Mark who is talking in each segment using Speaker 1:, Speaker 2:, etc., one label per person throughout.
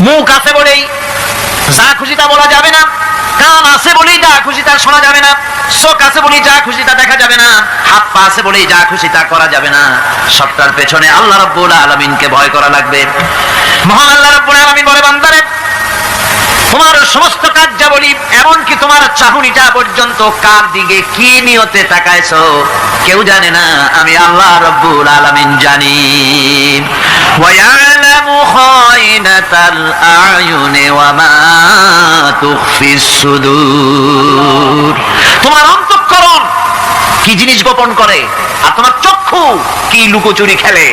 Speaker 1: মুখ আছে বলেই যা খুশি তা বলা যাবে না, কান আছে বলেই যা খুশি তা শোনা যাবে না, চোখ আছে বলেই যা খুশি তা দেখা যাবে না, হাত পা আছে বলেই যা খুশি তা করা যাবে না। সবটার পেছনে আল্লাহ রাব্বুল আলামিনকে ভয় করা লাগবে। মহান আল্লাহ রাব্বুল আলামিন বলে, বান্দারে তোমার সমস্ত কার্যাবলী এমনকি তোমার চাহনিটা পর্যন্ত কার দিকে কি নিয়তে তাকাইছো কেউ জানে না, আমি আল্লাহ রাব্বুল আলামিন জানি। ওয়া ইয়ালামু খায়িনাতাল আ'য়ুনি ওয়া মা তুখফিস সুদূর। তোমার অন্তঃকরণ কি জিনিস গোপন করে আর তোমার চক্ষু কি লুকোচুরি খেলে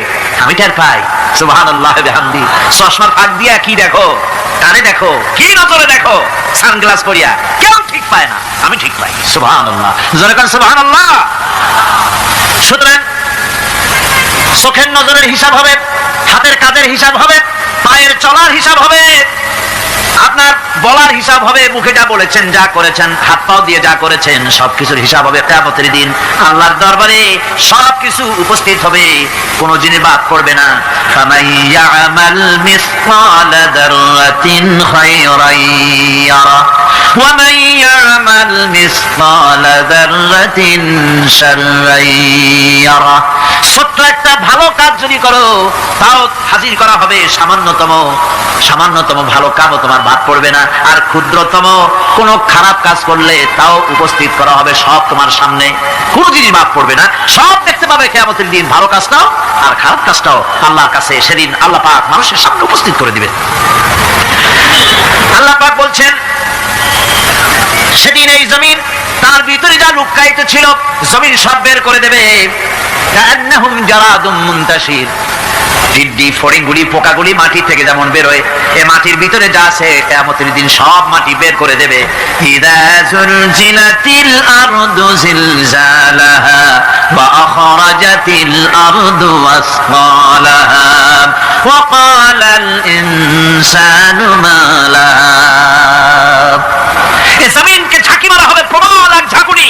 Speaker 1: আমি টের পাই। সুবহানাল্লাহ বিহামদি। চশমার ফাঁক দিয়া কি দেখো, কানে দেখো, কি নজরে দেখো, সানগ্লাস পরিয়া কেউ ঠিক পায় না, আমি ঠিক পাই। সুবহানাল্লাহ, জোরে কান সুবহানাল্লাহ। সুতরাং চোখের নজরের হিসাব হবে, হাতের কাজের হিসাব হবে, পায়ের চলার হিসাব হবে, আপনার বলার হিসাব হবে, মুখে যা বলেছেন যা করেছেন হাত পাও দিয়ে যা করেছেন সবকিছুর হিসাব হবে কিয়ামতের দিন। আল্লাহর দরবারে সবকিছু উপস্থিত হবে, কোন জিনিস বাদ পড়বে না। ফামান ইয়ামাল মিসকালা যাররাতিন খায়রান ইয়ারা ওয়া মান ইয়ামাল মিসকালা যাররাতিন শাররান ইয়ারা। ছোট্ট একটা ভালো কাজ যদি করো তাও হাজির করা হবে, সামান্যতম ভালো কাজও তোমার বাদ পড়বে না। আর ক্ষুদ্রতম কোন খারাপ কাজ করলে তাও উপস্থিত করা হবে, সব তোমার সামনে, কোনো জিনিস বাদ পড়বে না, সব দেখতে পাবে কিয়ামতের দিন। ভালো কাজটাও আর খারাপ কাজটাও আল্লাহর কাছে সেদিন আল্লাহ পাক মানুষের সামনে উপস্থিত করে দিবেন। আল্লাহ পাক বলছেন সেদিন এই জমিন তার ভিতরে যা লুকায়িত ছিল জমিন সব বের করে দেবে। কান্নাহুম জারাদুম মুনতাশির। টিড্ডি ফড়িংগুলি পোকাগুলি মাটি থেকে যেমন বেরোয়, এ মাটির ভিতরে যা আছে কিয়ামতের দিন সব মাটি বের করে দেবে। ইযা যুলজিলাতিল আরদু জিলজালাহা ওয়া আখরাজাতিল আরদু আসকালাহা ওয়া ক্বালাল ইনসানু মা লাহা। এই জমিনকে ঝাঁকি মারা হবে প্রবল এক ঝাঁকুনি,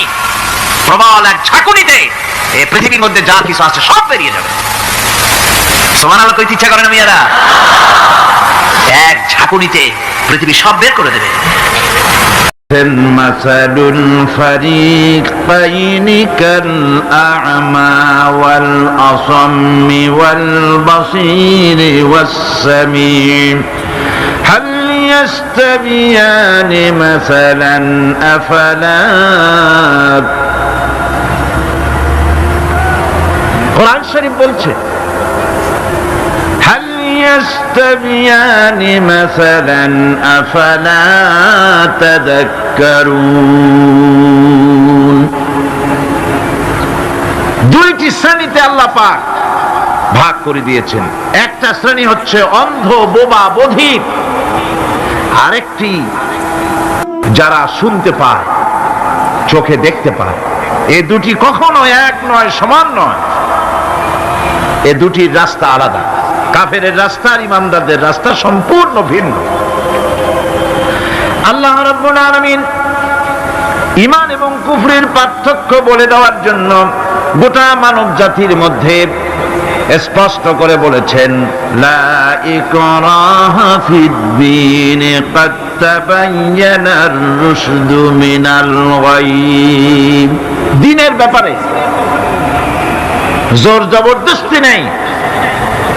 Speaker 1: প্রবল এক ঝাঁকুনিতে এই পৃথিবীর মধ্যে যা কিছু আছে সব বেরিয়ে যাবে। সুবহানাল্লাহ কইতে ইচ্ছা করে না মিয়ারা? এক ঝাঁকুনিতে পৃথিবী সব বের করে দেবে।
Speaker 2: মাসালুল ফারিকাইনি কাল আ'মা ওয়াল আসাম্মি ওয়াল বাসীরি ওয়াস সামিম হাল ইয়াস্তাবিয়ানি মাসালান আফালা। কোরআন শরীফ বলছে হাল ইয়াস্তাবিয়ানি মাসালান আফালা তাযাক্কারুন। দুইটি শ্রেণীতে আল্লাহ পাক ভাগ করে দিয়েছেন। একটা শ্রেণী হচ্ছে অন্ধ, বোবা, বধির, আরেকটি যারা শুনতে পায়, চোখে দেখতে পায়। এই দুটি কখনো এক নয়, সমান নয়, এ দুটির রাস্তা আলাদা। কাফেরের রাস্তা আর ইমানদারদের রাস্তা সম্পূর্ণ ভিন্ন। আল্লাহ রাব্বুল আলামিন ঈমান এবং কুফরের পার্থক্য বলে দেওয়ার জন্য গোটা মানব জাতির মধ্যে স্পষ্ট করে বলেছেন, লা ইকরাহা ফিদ-দীন ক্বাদ তাবায়্যানার রুশদু মিনাল গায়্। দ্বীনের ব্যাপারে জোর জবরদস্তি নেই।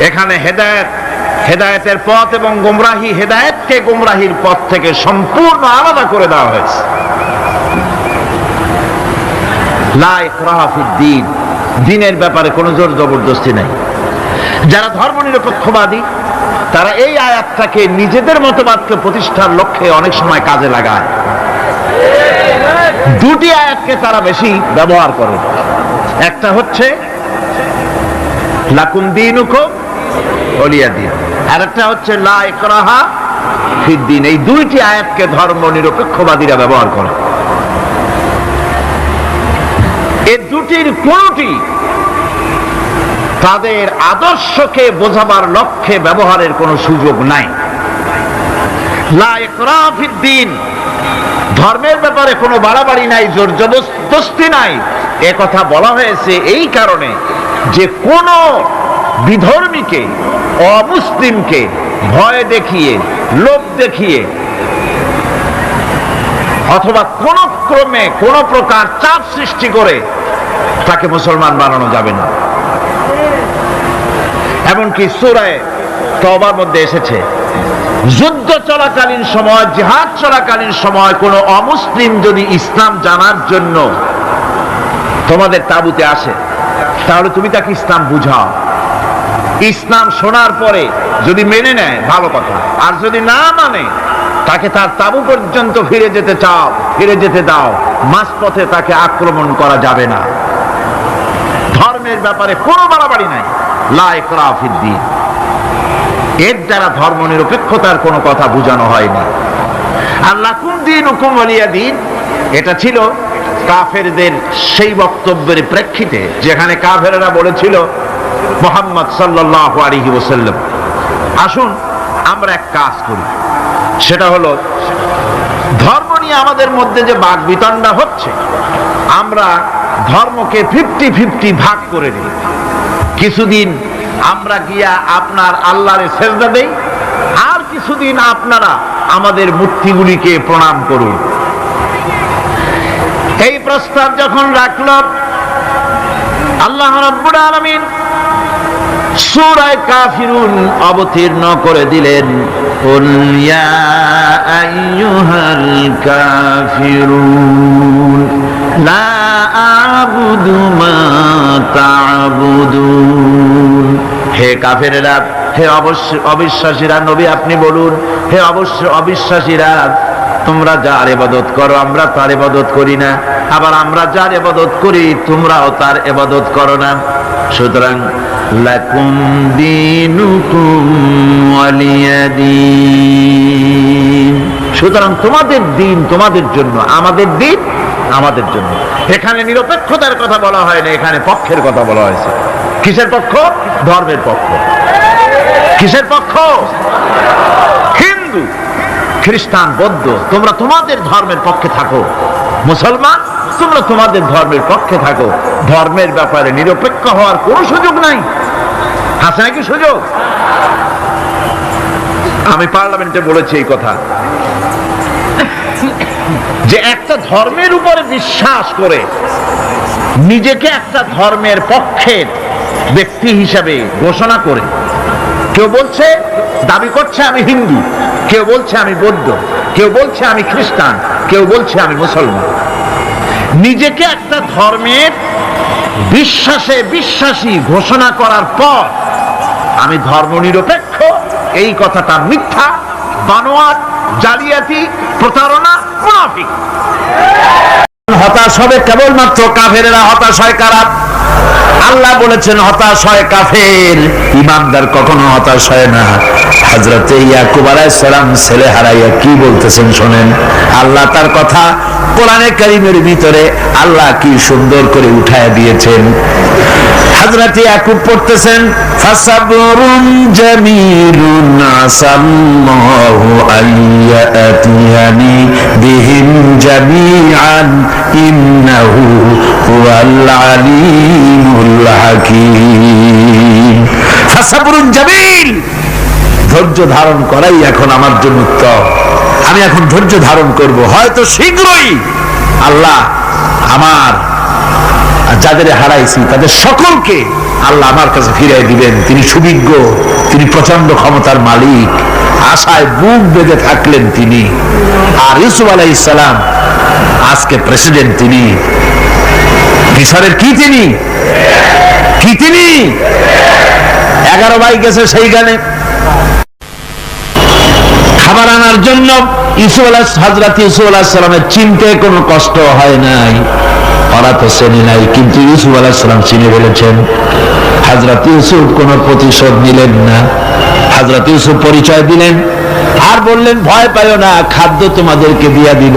Speaker 2: এখানে হেদায়েতের পথ এবং গোমরাহি, হেদায়েতকে গোমরাহির পথ থেকে সম্পূর্ণ আলাদা করে দেওয়া হয়েছে। লা ইকরাহা ফিদ-দীন, দ্বীনের ব্যাপারে কোনো জোর জবরদস্তি নেই। যারা ধর্মনিরপেক্ষবাদী তারা এই আয়াতটাকে নিজেদের মতবাদকে প্রতিষ্ঠার লক্ষ্যে অনেক সময় কাজে লাগায়। দুটি আয়াতকে তারা বেশি ব্যবহার করে। একটা হচ্ছে লাকুম দীনুকুম ওয়ালিয়া দীন, আর একটা হচ্ছে লা ইকরাহা ফিদ-দীন। এই দুইটি আয়াতকে ধর্মনিরপেক্ষবাদীরা ব্যবহার করে। এই দুটির কোনটি তাদের আদর্শকে বোঝাবার লক্ষ্যে ব্যবহারের কোনো সুযোগ নাই। লা ইকরাহা ফিদ-দীন, ধর্মের ব্যাপারে কোনো বাড়াবাড়ি নাই, জোর জবরদস্তি নাই। এ কথা বলা হয়েছে এই কারণে যে কোন বিধর্মীকে, অমুসলিমকে ভয় দেখিয়ে, লোভ দেখিয়ে, অথবা কোন ক্রমে কোন প্রকার চাপ সৃষ্টি করে তাকে মুসলমান বানানো যাবে না। এমনকি সূরা তওবার মধ্যে এসেছে, যুদ্ধ চলাকালীন সময়, জিহাদ চলাকালীন সময় কোন অমুসলিম যদি ইসলাম জানার জন্য তোমাদের তাঁবুতে আসে, তাহলে তুমি তাকে ইসলাম বুঝাও। ইসলাম শোনার পরে যদি মেনে নেয় ভালো কথা, আর যদি না মানে তাকে তার তাঁবু পর্যন্ত ফিরে যেতে চাও, ফিরে যেতে দাও। মাঝপথে তাকে আক্রমণ করা যাবে না। ধর্মের ব্যাপারে কোনো বাড়াবাড়ি নাই, লা ইকরাহা ফিদ্দীন। এর দ্বারা ধর্ম নিরপেক্ষতার কোনো কথা বোঝানো হয়নি। আর লাকুম দীনুকুম ওয়ালিয়া দীন, এটা ছিল কাফেরদের সেই বক্তব্যের প্রেক্ষিতে যেখানে কাফেররা বলেছিল মুহাম্মদ সাল্লাল্লাহু আলাইহি ওয়াসাল্লাম, আসুন আমরা এক কাজ করি, সেটা হলো ধর্ম নিয়ে আমাদের মধ্যে যে বাকবিতণ্ডা হচ্ছে, আমরা ধর্মকে 50-50 ভাগ করে দিই। কিছুদিন আমরা গিয়া আপনার আল্লাহরে সেজদা দেই, আর কিছুদিন আপনারা আমাদের মূর্তিগুলিকে প্রণাম করুন। এই প্রস্তাব যখন রাখল, আল্লাহ রাব্বুল আলামিন সূরা কাফিরুন অবতীর্ণ করে দিলেন, কুল ইয়া আইয়ুহাল কাফিরুন লা আ'বুদু মা তা'বুদুন। হে কাফেরেরা, হে অবিশ্বাসীরা, নবী আপনি বলুন, হে অবিশ্বাসীরা, তোমরা যার ইবাদত করো আমরা তার ইবাদত করি না, আবার আমরা যার ইবাদত করি তোমরাও তার ইবাদত করো না। সুতরাং লাকুম দীনুকুম ওয়ালিয়া দীন, সুতরাং তোমাদের দিন তোমাদের জন্য, আমাদের দিন আমাদের জন্য। এখানে নিরপেক্ষতার কথা বলা হয় না, এখানে পক্ষের কথা বলা হয়েছে। কিসের পক্ষ? ধর্মের পক্ষ। কিসের পক্ষ? হিন্দু, খ্রিস্টান, বৌদ্ধ, তোমরা তোমাদের ধর্মের পক্ষে থাকো। মুসলমান, তোমরা তোমাদের ধর্মের পক্ষে থাকো। ধর্মের ব্যাপারে নিরপেক্ষ হওয়ার কোনো সুযোগ নাই। আছে নাকি সুযোগ? আমি পার্লামেন্টে বলেছি এই কথা, যে একটা ধর্মের উপরে বিশ্বাস করে নিজেকে একটা ধর্মের পক্ষের ব্যক্তি হিসাবে ঘোষণা করে কেউ বলছে, দাবি করছে আমি হিন্দু, কেউ বলছে আমি বৌদ্ধ, কেউ বলছে আমি খ্রিস্টান, কেউ বলছে আমি মুসলমান। নিজেকে একটা ধর্মের বিশ্বাসী ঘোষণা করার পর আমি ধর্ম নিরপেক্ষ, এই কথাটা মিথ্যা, বানোয়াট, জালিয়াতি, প্রতারণা, মুনাফিক। হতাশ হবে কেবলমাত্র কাফেরেরা। হতাশ হয় কারা? আল্লাহ বলেছেন হতাশ হয় কাফের, ইমানদার কখনো হতাশ হয় না। হযরতে ইয়াকুব আলাইহিস সালাম ছেলে হারাইয়া কি বলতেছেন শোনেন। আল্লাহ তার কথা কোরআনে কারীমের ভিতরে আল্লাহ কি সুন্দর করে উঠায় দিয়েছেন। হযরতে ইয়াকুব পড়তেছেন, ফাসাবরুন জামিলুন আসাল্লাহু আইয়াতিয়ানি বিহিম জামিআন ইন্নাহু হুয়াল আলিমুল হাকীম। ফাসাবরুন জামিল, ধৈর্য ধারণ করাই এখন আমার জন্য উত্তম। আমি এখন ধৈর্য ধারণ করব, হয়তো শীঘ্রই আল্লাহ আমার যাদের হারাইছি তাদের সকলকে আল্লাহ আমার কাছে ফিরিয়ে দিবেন। তিনি সুবিজ্ঞ, তিনি প্রচন্ড ক্ষমতার মালিক। আশায় বুক বেঁধে থাকলেন তিনি। আর ইউসুফ আলাইহিস সালাম আজকে প্রেসিডেন্ট, তিনি মিশরের কি তিনি 11 ভাই গেছে সেইখানে খাবার আনার জন্য। হযরত ইউসুফ আলাইহিস সালামের চিনতে কোনো কষ্ট হয় নাই, ওরা তো চেনে নাই, কিন্তু ইউসুফ আলাইহিস সালাম চিনে ফেলেছেন। হযরত ইউসুফ কোনো প্রতিশোধ নিলেন না। হযরত ইউসুফ পরিচয় দিলেন আর বললেন, ভয় পাইও না, খাদ্য তোমাদেরকে দিয়া দিব।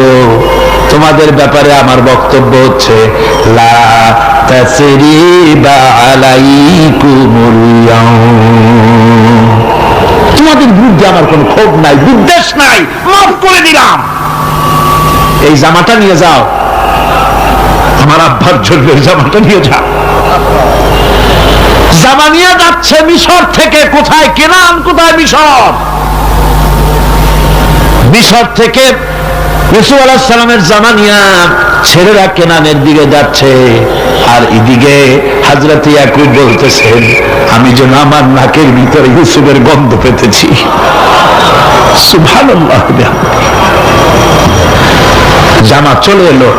Speaker 2: তোমাদের ব্যাপারে আমার বক্তব্য হচ্ছে, লা তাসরিবা আলাইকুমুল ইয়াউম, তোমাদের বিরুদ্ধে আমার কোনো ক্ষোভ নাই, বিদ্বেষ নাই, মাফ করে দিলাম। এই জামাটা নিয়ে যাও, আমার আব্বার জন্য জামাটা নিয়ে যাও। জামা নিয়ে যাচ্ছে মিশর থেকে। কোথায়? কেনান। কোথায়? মিশর। মিশর থেকে ইউসুফ আলাইহিস সালামের জামা নিয়ে ছেলেরা কেনানের দিকে যাচ্ছে, আর এদিকে হযরত ইয়াকুব বলতেছেন, আমি যেন আমার নাকের ভিতরে ইউসুফের গন্ধ পেতেছি। সুবহানাল্লাহ। জামা চলে এলো,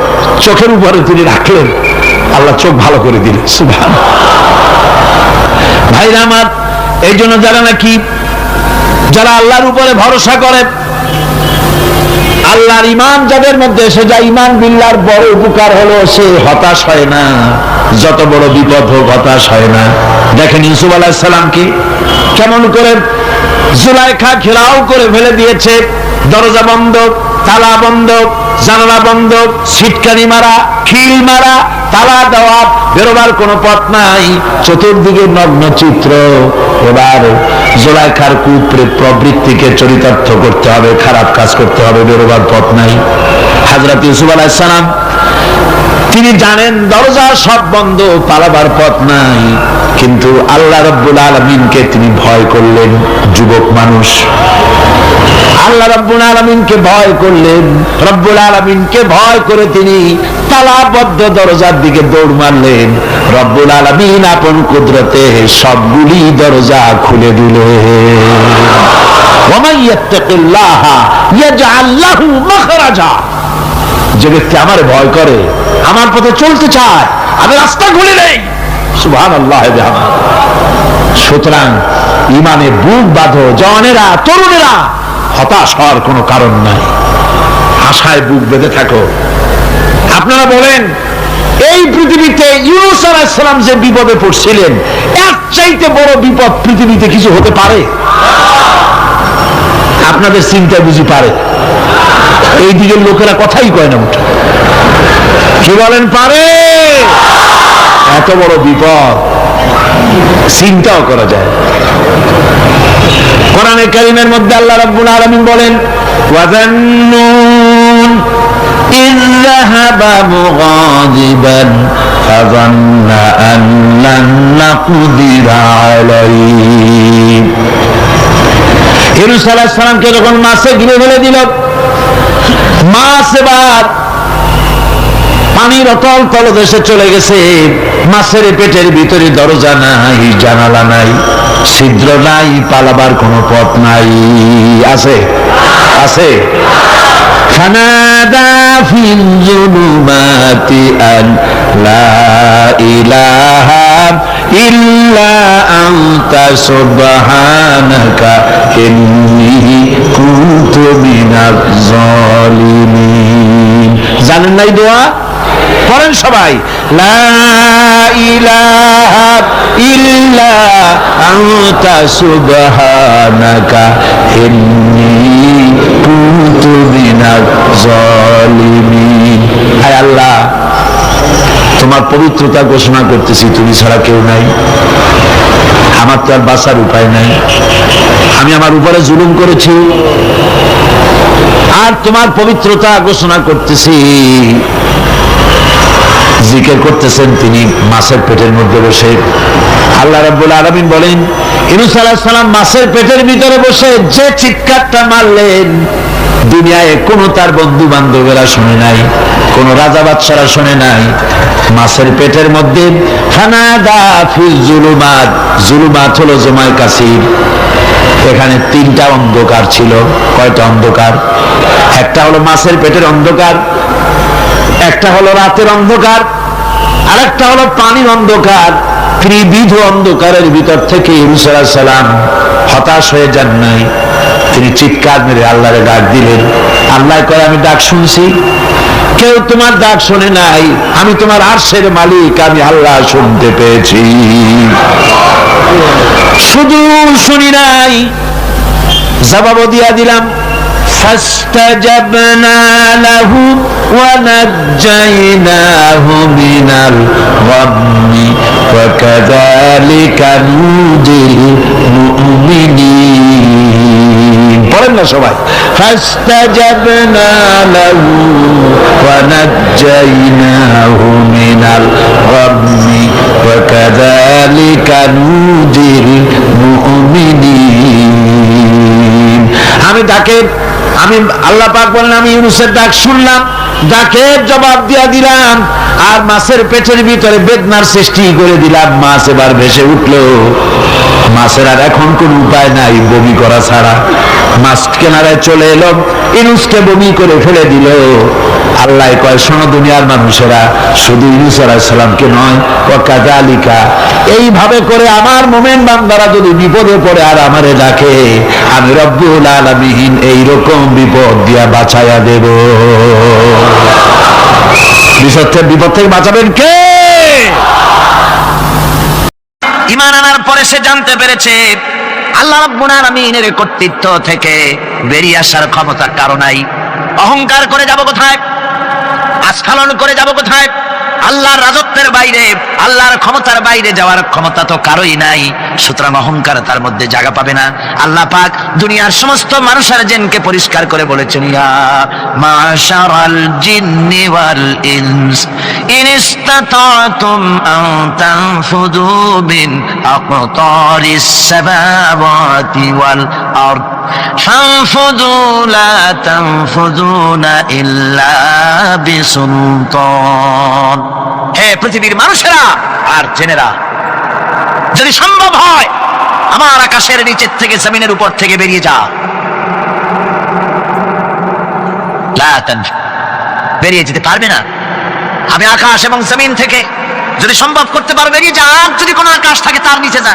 Speaker 2: চোখের উপরে তিনি রাখলেন, আল্লাহ চোখ ভালো করে দিলেন। সুবহানাল্লাহ। ভাইরা আমার, এই জন্য যারা আল্লাহর উপরে ভরসা করে, আল্লাহর ঈমান যাদের মধ্যে এসে যায়, ঈমান বিল্লাহর বড় উপকার হলো সে হতাশ হয় না। যত বড় বিপদ হোক হতাশ হয় না। দেখেন ইউসুফ আলাইহিস সালামকে কেমন করে জুলাইখা ঘেরাও করে ফেলে দিয়েছে। দরজা বন্ধ, তালা বন্ধ, জানালা বন্ধ, ছিটকানি মারা, খিল মারা, তালা দেওয়া, বেরোবার কোনো পথ নাই, চতুর্দিকে নগ্ন চিত্র। এবার জুলাইখার কুপ্রে প্রবৃত্তিকে চরিতার্থ করতে হবে, খারাপ কাজ করতে হবে, বেরোবার পথ নাই। হযরত ইউসুফ আলাইহিস সালাম তিনি জানেন দরজা সব বন্ধ, পালাবার পথ নাই, কিন্তু আল্লাহ রাব্বুল আলামিনকে তিনি ভয় করলেন। যুবক মানুষ, আল্লাহ রাব্বুল আলামিনকে ভয় করলেন। রব্বুল আলামিনকে ভয় করে তিনি তালাবদ্ধ দরজার দিকে দৌড় মারলেন। রব্বুল আলামিন আপন কুদরতে সবগুলি দরজা খুলে দিলেন। ওয়া মান ইয়াত্তাকিল্লাহা ইয়াজআল লাহু মাখরাজা। যে ব্যক্তি আমার ভয় করে, আমার পথে চলতে চায়, আমি রাস্তা খুলে দেই। সুবহানাল্লাহ। সুতরাং ঈমানে বুক বাঁধো, জওয়ানেরা, তরুণেরা, হতাশ হওয়ার কোনো কারণ নাই, আশায় বুক বেঁধে থাকো। আপনারা বলেন, এই পৃথিবীতে ইউনূস আলাইহিস সালাম যে বিপদে পড়ছিলেন, এর চাইতে বড় বিপদ পৃথিবীতে কিছু হতে পারে? আপনাদের চিন্তা বুঝি পারে? এই দিকের লোকেরা কথাই কয় না মুঠে। কি বলেন, পারে? এত বড় বিপদ চিন্তাও করা যায়। কোরআনে কারীমের মধ্যে আল্লাহ রাব্বুল আলামিন বলেন, ওয়াযান্নুন ইয যাহাবা মুগাযিবান ফাযান্না আন লান নাকদিরা আলাইহি। ইউনূস আলাইহিস সালামকে যখন মাছে গিলে ফেলে দিল, মাছ এবার পানির অতল তলদেশে চলে গেছে। মাছের পেটের ভিতরে দরজা নাই, জানালা নাই, ছিদ্র নাই, পালাবার কোনো পথ নাই। আছে? আছে? ফানাদা ফিল যুলুমাতি আন লা ইলাহা ইল্লা আনতা সুবহানাকা ইন্নী কুনতু মিনাজ জালিমিন। জানেন নাই দোয়া? পড়েন সবাই, লা ইলাহা ইল্লা আনতা সুবহানাকা ইন্নী কুনতু মিনাজ জালিমিন। হায় আল্লাহ, তোমার পবিত্রতা ঘোষণা করতেছি, তুমি ছাড়া কেউ নাই, আমার তো আর বাঁচার উপায় নাই। আমি আমার উপরে জুলুম করেছি, আর তোমার পবিত্রতা ঘোষণা করতেছি। জিকির করতেছেন তিনি মাছের পেটের মধ্যে বসে। আল্লাহ রাব্বুল আলামিন বলেন, ইউনূস আলাইহিস সালাম মাছের পেটের ভিতরে বসে যে চিৎকারটা মারলেন, দুনিয়ায় কোনো তার বন্ধু বান্ধবেরা শুনে নাই, কোন রাজা বাদশারা শুনে নাই। মাছের পেটের মধ্যে ফানাদা ফিল যুলুমাত। যুলুমাত হলো জমায় কাসির। এখানে তিনটা অন্ধকার ছিল। কয়টা অন্ধকার? একটা হলো মাছের পেটের অন্ধকার, একটা হলো রাতের অন্ধকার, আরেকটা হলো পানির অন্ধকার। ত্রিবিধ অন্ধকারের ভিতর থেকে ইউনূস আলাইহিস সালাম হতাশ হয়ে যান নাই। তিনি চিৎকার মেরে আল্লাহরে ডাক দিলেন। আল্লাহ কয়, আমি ডাক শুনছি, কেউ তোমার ডাক শোনে নাই, আমি তোমার আরশের মালিক, আমি আল্লাহ শুনতে পেয়েছি, শুধু শুনি নাই, জবাবও দিয়া দিলাম। فاستجبنا له ونجيناه من الغم وكذلك ننجي المؤمنين। পড়েন না সবাই, فاستجبنا له ونجيناه من الغم وكذلك ننجي المؤمنين আমি আল্লাহ পাক বলেন আমি ইউনূসের ডাক শুনলাম, ডাকের জবাব দিয়া দিলাম, আর মাছের পেটের ভিতরে বেদনার সৃষ্টি করে দিলাম। মাছ এবার ভেসে উঠলো। মাছের আর এখন কোন উপায় নাই বমি করা ছাড়া। মাছ কিনারায় চলে এলো, ইউনূসকে বমি করে ফেলে দিল। আল্লাহ কয়, শোনো দুনিয়ার মানুষেরা, শুধু ইউনূস আলাইহিস সালামকে নয়, ওয়াকাযালিকা, এইভাবে করে আমার মুমিন বান্দারা যদি বিপদে পড়ে আর আমারে ডাকে, আমি রব্বুল আলামিন এইরকম বিপদ দিয়া বাঁচাইয়া দেব। বিপদ থেকে বাঁচাবেন কে?
Speaker 1: ঈমান আনার পরে সে জানতে পেরেছে আল্লাহ রাব্বুল আলামিনের কর্তৃত্ব থেকে বেরিয়ে আসার ক্ষমতা কারো নাই। অহংকার করে যাব কোথায়? আস্ফালন করে যাব কোথায়? আল্লাহর রাজত্বের বাইরে, আল্লাহর ক্ষমতার বাইরে যাওয়ার ক্ষমতা তো কারোই নাই। সুতরাং অহংকার তার মধ্যে জায়গা পাবে না। আল্লাহ পাক দুনিয়ার সমস্ত মানুষের জিনকে পরিষ্কার করে বলেছেন, ইয়া মাশারাল জিন্নি ওয়াল ইনস ইন ইসতাতাতুম আন তানফুযু মিন আকতারিস সামাওয়াতি ওয়াল আরদ ফানফুযু লা তানফুযুনা ইল্লা বিসুলতান। হে পৃথিবীর মানুষেরা আর জেনেরা, যদি সম্ভব হয় আমার আকাশের নিচের থেকে জমিনের উপর থেকে বেরিয়ে যা। বেরিয়ে যেতে পারবে না। আমি আকাশ এবং জমিন থেকে যদি সম্ভব করতে পারো বেরিয়ে যা। আর যদি কোনো আকাশ থাকে তার নিচে যা,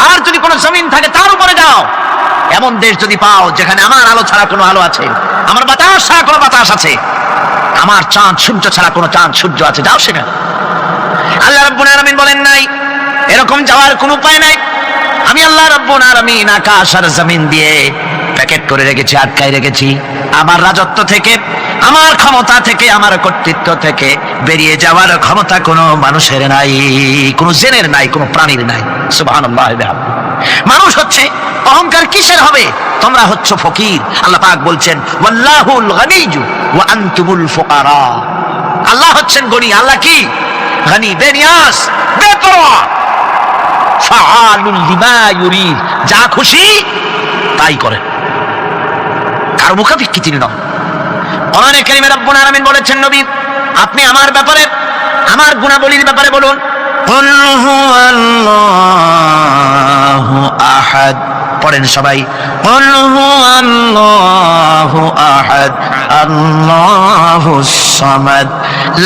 Speaker 1: আর যদি কোনো জমিন থাকে তার উপরে যাও। এমন দেশ যদি পাও যেখানে আমার আলো ছাড়া কোনো আলো আছে, আমার বাতাস ছাড়া কোনো বাতাস আছে, আমার চাঁদ সূর্য ছাড়া কোনো চাঁদ সূর্য আছে, যাও সেখানে। আল্লাহ রাব্বুল আলামিন বলেন নাই এরকম যাওয়ার কোনো উপায় নাই। আমি আল্লাহ রাব্বুল আলামিন আকাশ আর জমিন দিয়ে প্যাকেট করে রেখেছি, আটকায় রেখেছি। আমার রাজত্ব থেকে, আমার ক্ষমতা থেকে, আমার কর্তৃত্ব থেকে বেরিয়ে যাওয়ার ক্ষমতা কোনো মানুষের নাই, কোনো জেনের নাই, কোনো প্রাণীর নাই। সুবহানাল্লাহ। মানুষ হচ্ছে অহংকার কিসের হবে? তোমরা হচ্ছ ফকির। আল্লাহ পাক বলছেন ওয়াল্লাহুল গানিয়্যু ওয়া আনতুমুল ফুকারা। আল্লাহ হচ্ছেন গনি। আল্লাহ কি? গনি, বেনিয়াস, বেপরোয়া। ফাআলুল লিমা ইউরিদ, যা খুশি তাই করেন, কার মুখাপেক্ষী তিনি নন। কোরআনে কারীমে রব্বুল আলামিন বলেছেন, নবী আপনি আমার ব্যাপারে, আমার গুণাবলীর ব্যাপারে বলুন। কুল হুয়াল্লাহু আহাদ। পড়েন সবাই, কুল হুয়াল্লাহু আহাদ আল্লাহুস সামাদ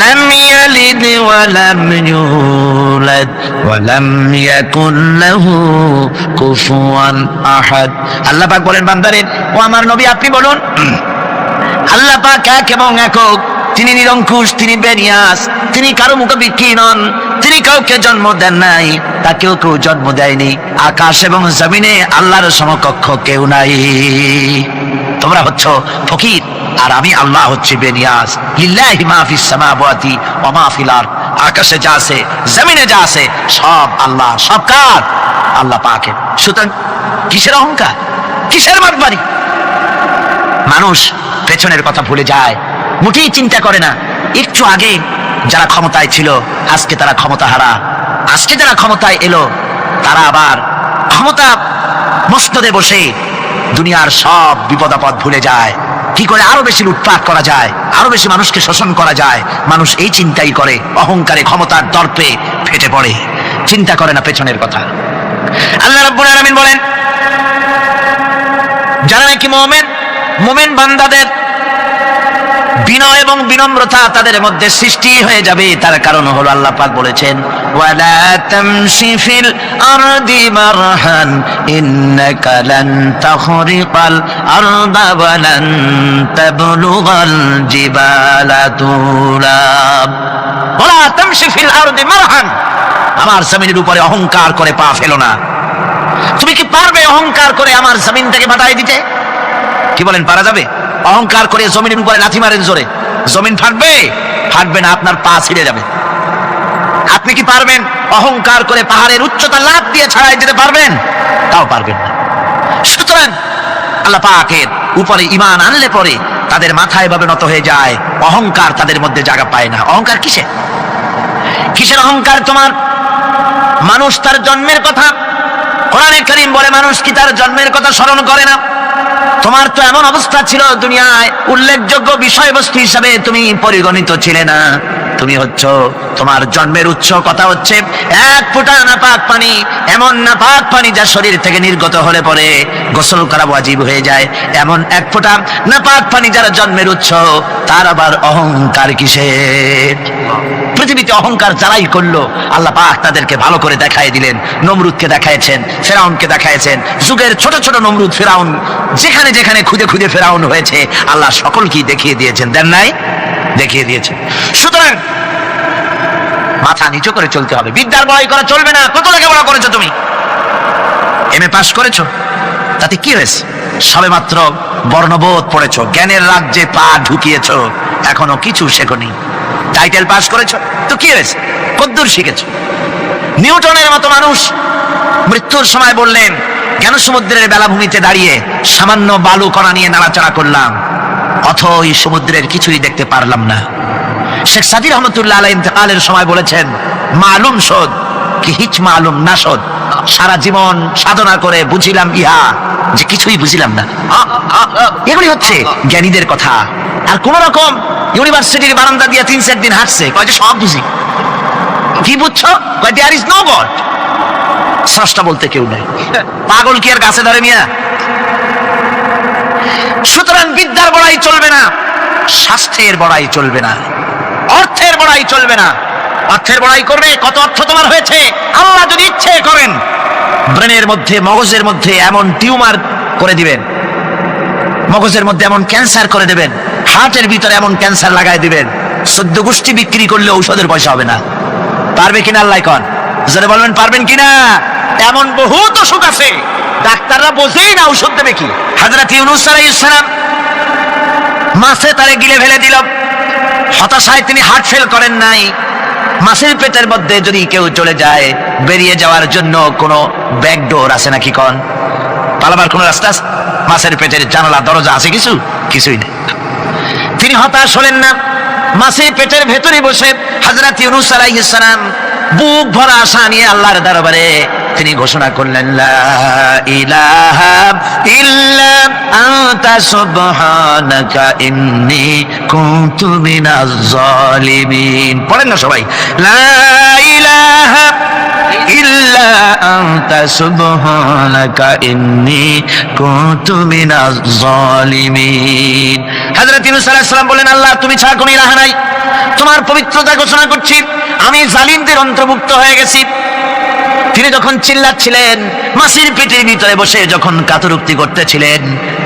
Speaker 1: লাম ইয়ালিদ ওয়া লাম ইউলাদ ওয়া লাম ইয়াকুল লাহু কুফুয়ান আহাদ। আল্লাহ পাক বলেন, বান্দারে ও আমার নবী আপনি বলুন, আল্লাহ পাক এক এবং একক, তিনি নিরঙ্কুশ, তিনি বেনিয়াস, তিনি কারো মুখাপেক্ষী নন, তিনি কাউকে জন্ম দেন নাই, তাকেও কেউ জন্ম দেয়নি। আকাশ এবং জমিনে আল্লাহর সমকক্ষ কেউ নাই। তোমরা হচ্ছ ফকির আর আমি আল্লাহ হচ্ছে বেনিয়াস। লিল্লাহি মা ফিস সামাওয়াতি ওয়া মা ফিল আরদ। আকাশে যা আছে, জমিনে যা আছে, সব আল্লাহ। সব কার? আল্লাহ পাকের। সুতরাং কিসের অহংকার, কিসের মাতবাড়ি? মানুষ পেছনের কথা ভুলে যায়, মোটেই চিন্তা করে না। একটু আগে যারা ক্ষমতায় ছিল আজকে তারা ক্ষমতা হারা। আজকে যারা ক্ষমতায় এলো তারা আবার ক্ষমতা মস্তদে বসে দুনিয়ার সব বিপদ আপদ ভুলে যায়। কি করে আরো বেশি লুটপাট করা যায়, আরো বেশি মানুষকে শোষণ করা যায়, মানুষ এই চিন্তাই করে। অহংকারে, ক্ষমতার দর্পে ফেটে পড়ে, চিন্তা করে না পেছনের কথা। আল্লাহ রাব্বুল আলামিন বলেন, যারা নাকি মুমিন বান্দাদের বিনয় এবং বিনম্রতা তাদের মধ্যে সৃষ্টি হয়ে যাবে, তার কারণ হলো আল্লাহ পাক বলেছেন, ওয়ালা তামশি ফিল আরদি মারহান ইন্নাকা লান তাখরিকাল আরদা ওয়া লান তাবলুগাল জিবালা তুলা। ওয়ালা তামশি ফিল আরদি মারহান, আমার জমিনের উপরে অহংকার করে পা ফেলো না। তুমি কি পারবে অহংকার করে আমার জমিনটাকে বাটাই দিতে? কি বলেন, পারা যাবে? অহংকার করে জমিনের উপরে লাথি মারেন জোরে, জমিন ফাটবে? ফাটবে না, আপনার পা ছিঁড়ে যাবে। আপনি কি পারবেন অহংকার করে পাহাড়ের উচ্চতা লাফ দিয়ে ছাড়াই যেতে পারবেন? তাও পারবেন না। সুতরাং আল্লাহ পাকের উপরে ঈমান আনলে পরে তাদের মাথা এভাবে নত হয়ে যায়, অহংকার তাদের মধ্যে জায়গা পায় না। অহংকার কিসের অহংকার তোমার? মানুষ তার জন্মের কথা, কোরআনে কারীম বলে মানুষ কি তার জন্মের কথা স্মরণ করে না? তোমার তো এমন অবস্থা ছিল, দুনিয়ায় উল্লেখযোগ্য বিষয়বস্তু হিসাবে তুমি পরিগণিত ছিলে না। তুমি হচ্ছ, তোমার জন্মের উৎস কথা হচ্ছে এক ফোঁটা নাপাক পানি, এমন নাপাক পানি যা শরীর থেকে নির্গত হলে পরে গোসল করা ওয়াজিব হয়ে যায়। এমন এক ফোঁটা নাপাক পানি যারা জন্মের উৎস, তার আবার অহংকার কিসের? পৃথিবীতে অহংকার যারাই করলো আল্লাহ পাক তাদেরকে ভালো করে দেখাই দিলেন। নমরুদকে দেখাইছেন, ফেরাউনকে দেখাইছেন, যুগের ছোট ছোট নমরুদ ফেরাউন যেখানে যেখানে খুদে খুদে ফেরাউন হয়েছে আল্লাহ সকলকেই দেখিয়ে দিয়েছেন, দেন নাই? দেখিয়ে দিয়েছেন। সুতরাং মাথা নিচু করে চলতে হবে, বিদ্যার বড়াই করা চলবে না। কত লেখাপড়া করেছো তুমি? এমএ পাস করেছো, তাতে কি হয়েছে? সবে মাত্র বর্ণবোধ পড়েছো, জ্ঞানের রাজ্যে পা ঢুকিয়েছো, এখনো কিছু শেখনি। টাইটেল পাস করেছো, তো কি হয়েছে? কদ্দূর শিখেছো? নিউটনের মতো মানুষ মৃত্যুর সময় বললেন, জ্ঞান সমুদ্রের বেলাভূমিতে দাঁড়িয়ে সামান্য বালু কণা নিয়ে নাড়াচাড়া করলাম, অথই সমুদ্রের কিছুই দেখতে পারলাম না। শেখ সাদি রহমতুল্লাহ আলাইহি ইন্তেকালের সময় বলেছেন, মালুম শোধ কি হিচ মালুম না শোধ, সারা জীবন সাধনা করে বুঝিলাম ইহা যে কিছুই বুঝিলাম না। এগুলি হচ্ছে জ্ঞানীদের কথা। আর কোন রকম ইউনিভার্সিটির বারান্দা দিয়ে 3-4 দিন হাঁটছে, কয় যে সব বুঝি। কি বুঝছো? কয় দেয়ার ইজ নো গড, স্রষ্টা বলতে কেউ নাই। পাগল কি আর গাছে ধরে মিয়া? সুতরাং বিদ্যার বড়াই চলবে না, স্বাস্থ্যের বড়াই চলবে না, অর্থের বড়াই চলবে না। অর্থের বড়াই করবে, কত অর্থ তোমার হয়েছে? আল্লাহ যদি ইচ্ছে করেন ব্রেনের মধ্যে, মগজের মধ্যে এমন টিউমার করে দিবেন, মগজের মধ্যে এমন ক্যান্সার করে দেবেন, হার্টের ভিতরে এমন ক্যান্সার লাগাই দিবেন, 14 গোষ্ঠী বিক্রি করলে ঔষধের পয়সা হবে না। পারবে কিনা আল্লাহ কন? যারা বলবেন পারবেন কিনা? এমন বহুত অসুখ আছে ডাক্তাররা বোঝেই না ঔষধ দেবে কি। হযরত ইউনূস আলাইহিস সালাম মাছে তারে গিলে ফেলে দিল, হতাশায় তিনি হার্ট ফেল করেন নাই। মাছের পেটের মধ্যে যদি কেউ চলে যায়, বেরিয়ে যাওয়ার জন্য কোনো ব্যাকডোর আছে নাকি কন? পালাবার কোনো রাস্তা আছে? মাছের পেটের জানালা দরজা আছে কিছু? কিছুই নেই। তিনি হতাশ হলেন না, মাছের পেটের ভেতরে বসে হযরত ইউনূস আলাইহিস সালাম বুক ভরা আশা নিয়ে আল্লাহর দরবারে তিনি ঘোষণা করলেন, লা ইলাহা ইল্লা আনতা সুবহানাকা ইন্নী কুনতু মিনাজ জালিমিন। পড়েন না সবাই, লা ইলাহা ইল্লা আনতা সুবহানাকা ইন্নী কুনতু মিনাজ জালিমিন। হযরত ইউনূস আলাইহিস সালাম বলেন, আল্লাহ তুমি ছাড়া কোনো ইলাহ নাই, তোমার পবিত্রতা ঘোষণা করছি, আমি জালিমদের অন্তর্ভুক্ত হয়ে গেছি। তিনি যখন চিল্লাচ্ছিলেন, মাছের পেটের ভিতরে বসে যখন কাতরুক্তি করতেছিলেন,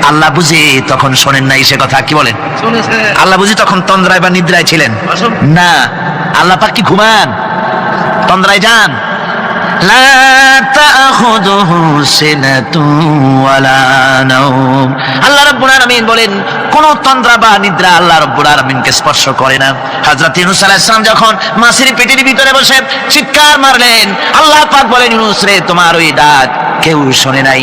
Speaker 1: আল্লাহ বুঝি তখন শোনেন নাই সে কথা? কি বলেন? আল্লাহ বুঝি তখন তন্দ্রায় বা নিদ্রায় ছিলেন? না, আল্লাহ পাক কি ঘুমান? তন্দ্রায় যান? লা তাখুযুহু সিনাতুন ওয়ালা নাওম। আল্লাহ রাব্বুল আলামিন বলেন, কোন তন্দ্রা বা নিদ্রা আল্লাহ রাব্বুল আলামিনকে স্পর্শ করে না। হযরত ইউনূস আলাইহিস সালাম যখন মাছের পেটের ভিতরে বসে চিৎকার মারলেন, আল্লাহ পাক বলেন, ইউনূস রে, তোমার ওই ডাক কেউ শুনে নাই,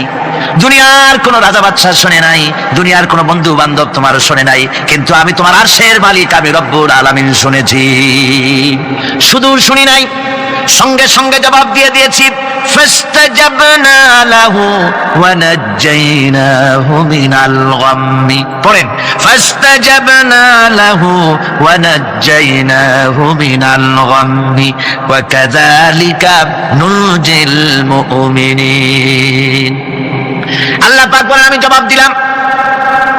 Speaker 1: দুনিয়ার কোন রাজা বাদশা শুনে নাই, দুনিয়ার কোন বন্ধু বান্ধব তোমার শুনে নাই, কিন্তু আমি তোমার আরশের মালিক, আমি রব্বুল আলামিন শুনেছি। শুধু শুনি নাই, সঙ্গে সঙ্গে জবাব দিয়ে দিয়েছি। ফাস্তাজাবনা লাহু ওয়া নাজ্জাইনাহু মিনাল গাম্মি। পড়েন, ফাস্তাজাবনা লাহু ওয়া নাজ্জাইনাহু মিনাল গাম্মি ওয়া কাযালিকা নুনজিল মুমিনিন। আল্লাহ পাক বলেন, আমি জবাব দিলাম।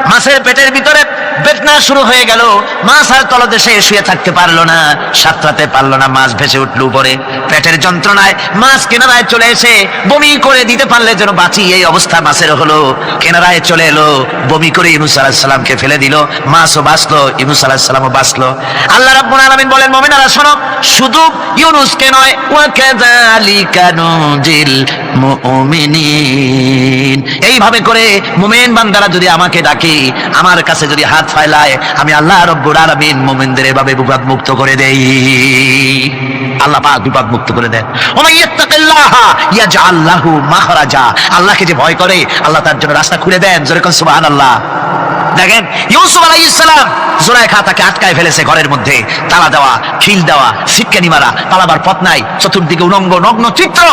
Speaker 1: মাছের পেটের ভিতরে বেদনা শুরু হয়ে গেল, মাছ আর তলদেশে শুয়ে থাকতে পারলো না, সাঁতরাতে পারলো না, মাছ ভেসে উঠল উপরে। পেটের যন্ত্রণায় মাছ কিনারায় চলে এসে বমি করে দিতে পারলে যেন বাঁচি, এই অবস্থা মাছের হলো। কিনারায় চলে এলো, বমি করে ইউনূস আলাইহিস সালামকে ফেলে দিল, মাছও বাঁচলো, ইউনূস আলাইহিস সালামও বাঁচলো। আল্লাহ রাব্বুল আলামিন বলেন, মুমিনেরা শোনো, শুধু ইউনূসকে নয়, ওয়া কাযালিকা নুনজিল মুমিনিন। এইভাবে করে মুমিন বান্দারা যদি আমাকে ডাকে, আমার কাছে যদি হাত ফাইলায়, আমি আল্লাহ রাব্বুল আলামিন মুমিনদের এভাবে বিপদ মুক্ত করে দেই। আল্লাহ পাক বিপদ মুক্ত করে দেন। ওয়া মান ইয়াত্তাকিল্লাহা ইয়াজআল লাহু মাখরাজা। আল্লাহকে যে ভয় করে, আল্লাহ তার জন্য রাস্তা খুলে দেন। জোরে কোন সুবহানাল্লাহ। দেখেন ইউসুফ আলাইহিস সালাম, জুলাইখা তাকে আটকায় ফেলেছে ঘরের মধ্যে, তালা দেওয়া, খিল দেওয়া, সিটকানি মারা, পালাবার পথ নাই, চতুর্দিকে উলঙ্গ নগ্ন চিত্র।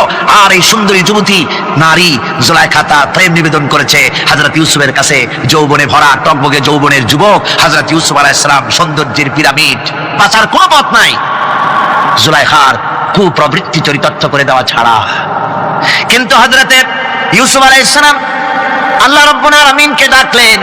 Speaker 1: আর এই সুন্দরী যুবতী নারী জুলাইখা তার প্রেম নিবেদন করেছে হযরত ইউসুফের কাছে। যৌবনে ভরা টকবগে যৌবনের যুবক হযরত ইউসুফ আলাইহিস সালাম, সৌন্দর্যের পিরামিড, বাঁচার কোনো পথ নাই জুলাইখার কুপ্রবৃত্তি চরিতার্থ করে দেওয়া ছাড়া। কিন্তু হযরতে ইউসুফ আলাইহিস সালাম আল্লাহ রাব্বুল আলামিনকে ডাকলেন,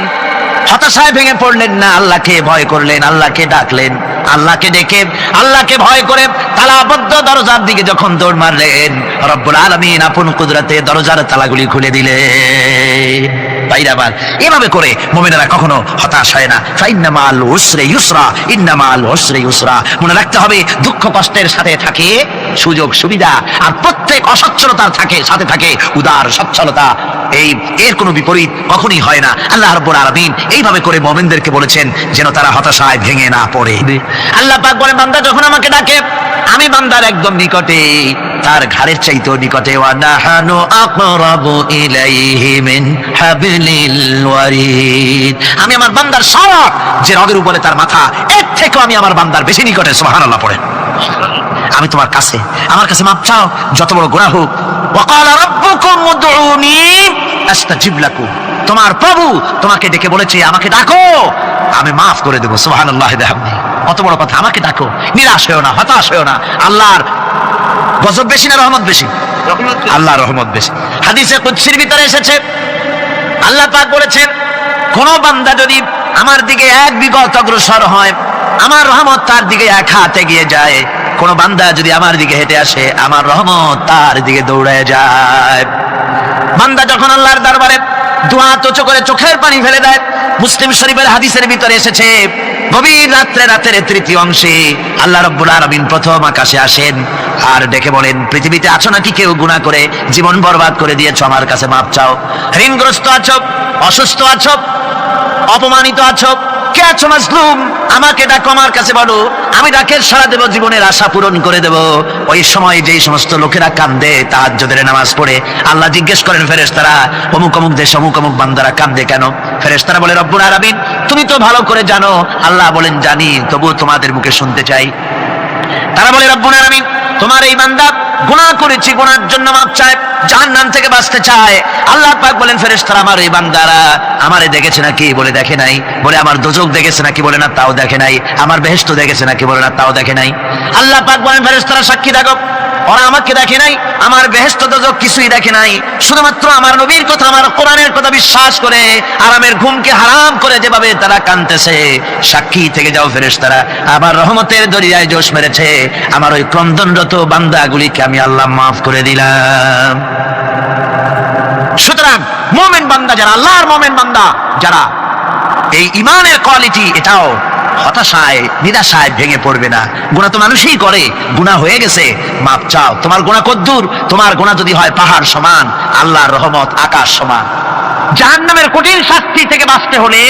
Speaker 1: হতাশায় ভেঙে পড়লেন না, আল্লাহকে ভয় করলেন, আল্লাহকে ডাকলেন, আল্লাহকে ডেকে আল্লাহকে ভয় করে তালাবদ্ধ দরজার দিকে যখন দৌড় মারলেন, রব্বুল আলামিন আপন কুদরতে দরজার তালাগুলি খুলে দিলেন। ভাইরা আমার, এভাবে করে মুমিনেরা কখনো হতাশ হয় না। ফাইন্না মাল উসরি ইউসরা, ইন্না মাল উসরি ইউসরা। মনে রাখতে হবে, দুঃখ কষ্টের সাথে থাকে সুযোগ সুবিধা, আর প্রত্যেক অসচ্ছলতার সাথে থাকে উদার সচ্ছলতা। এর কোনো বিপরীত কখনই হয় না। আল্লাহ রাব্বুল আলামিন এইভাবে করে মুমিনদেরকে বলেছেন যেন তারা হতাশায় ভেঙে না পড়ে। আল্লাহ পাক বলেন, বান্দা যখন আমাকে ডাকে, আমি বান্দার একদম নিকটে, তার ঘাড়ের চাইতেও নিকটে। ওয়া নাহানু আকরাবু ইলাইহি মিন হাবলিল ওয়ারিদ। আমি আমার বান্দার সারা যে রগের উপরে তার মাথা, এর থেকেও আমি আমার বান্দার বেশি নিকটে। সুবহানাল্লাহ পড়েন। আমি তোমার কাছে, আমার কাছে মাপ চাও, যত বড় গুনাহ হোক। ওয়া ক্বালা রাব্বুকুম উদউনি আস্তাজিব লাকুম। তোমার প্রভু তোমাকে ডেকে বলেছে, আমাকে ডাকো, আমি মাফ করে দেবো। সুবহানাল্লাহি ওয়া বিহামদিহি। কত বড় কথা, আমাকে ডাকো, নিরাশ হয়ো না, হতাশ হয়ো না। আল্লাহর গজব বেশি না রহমত বেশি? আল্লাহর রহমত বেশি। হাদিসে কুদসির ভিতরে এসেছে, আল্লাহ পাক বলেছেন, কোন বান্দা যদি আমার দিকে এক বিগত অগ্রসর হয়, আমার রহমত তার দিকে এক হাত এগিয়ে যায়। কোন বান্দা যদি আমার দিকে হেঁটে আসে, আমার রহমত তার দিকে দৌড়ে যায়। বান্দা যখন আল্লাহর দরবারে দুই হাত উঁচু করে চোখের পানি ফেলে দেয়, মুসলিম শরীফের হাদিসের ভিতরে এসেছে, গভীর রাতের তৃতীয় অংশে আল্লাহ রাব্বুল আলামিন প্রথম আকাশে আসেন আর ডেকে বলেন, পৃথিবীতে আছো নাকি কেউ গুনাহ করে জীবন বরবাদ করে দিয়েছো, আমার কাছে মাপ চাও। ঋণগ্রস্ত আছো, অসুস্থ আছো, অপমানিত আছো, কে আছো মাজলুম, আমাকে ডাকো, আমার কাছে বলো, আমি ডাকের সাড়া দেব, জীবনের আশা পূরণ করে দেব। ওই সময় যেই সমস্ত লোকেরা কান্দে তাহাজ্জুদের নামাজ পড়ে, আল্লাহ জিজ্ঞেস করেন ফেরেশতারা, অমুক অমুক দেশ অমুক অমুক বান্দারা কান্দে কেন? ফেরেশতারা বলে, রব্বুল আলামিন তুমি তো ভালো করে জানো। আল্লাহ বলেন, জানি, তবুও তোমাদের মুখে শুনতে চাই। তারা বলে, রব্বুল আলামিন তোমার এই বান্দা গুনাহ করেছি, গুনার জন্য মাপ চায়, জাহান্নাম থেকে বাঁচতে চায়। আল্লাহ পাক বলেন, ফেরেশতারা আমার এই বান্দারা আমারে দেখেছে নাকি? বলে দেখে নাই। বলে আমার দোজখ দেখেছে নাকি? বলে না, তাও দেখে নাই। আমার বেহেশত দেখেছে নাকি? বলে না, তাও দেখে নাই। আল্লাহ পাক বলেন, ফেরেশতারা সাক্ষী থাকো, ওরা আমাকে দেখে নাই, আমার বেহেশত দোজখ কিছুই দেখে নাই, শুধুমাত্র আমার নবীর কথা, আমার কোরআনের কথা বিশ্বাস করে আরামের ঘুমকে হারাম করে যেভাবে তারা কাঁদতেছে, সাক্ষী থেকে যাও ফেরেশতারা, আমার রহমতের দরিয়ায় জোশ মেরেছে, আমার ওই ক্রন্দনরত বান্দাগুলিকে আমি আল্লাহ মাফ করে দিলাম। সুতরাং মুমিন বান্দা যারা, আল্লাহর মুমিন বান্দা যারা, এই ঈমানের কোয়ালিটি, এটাও হতাশায় নিরাশায় ভেঙে পড়বে না। গুনাহ তো মানুষই করে, গুনাহ হয়ে গেছে, মাপ চাও। তোমার গুনাহ কদ্দুর? তোমার গুনাহ যদি হয় পাহাড় সমান, আল্লাহর রহমত আকাশ সমান। জাহান্নামের কঠিন শাস্তি থেকে বাঁচতে হলে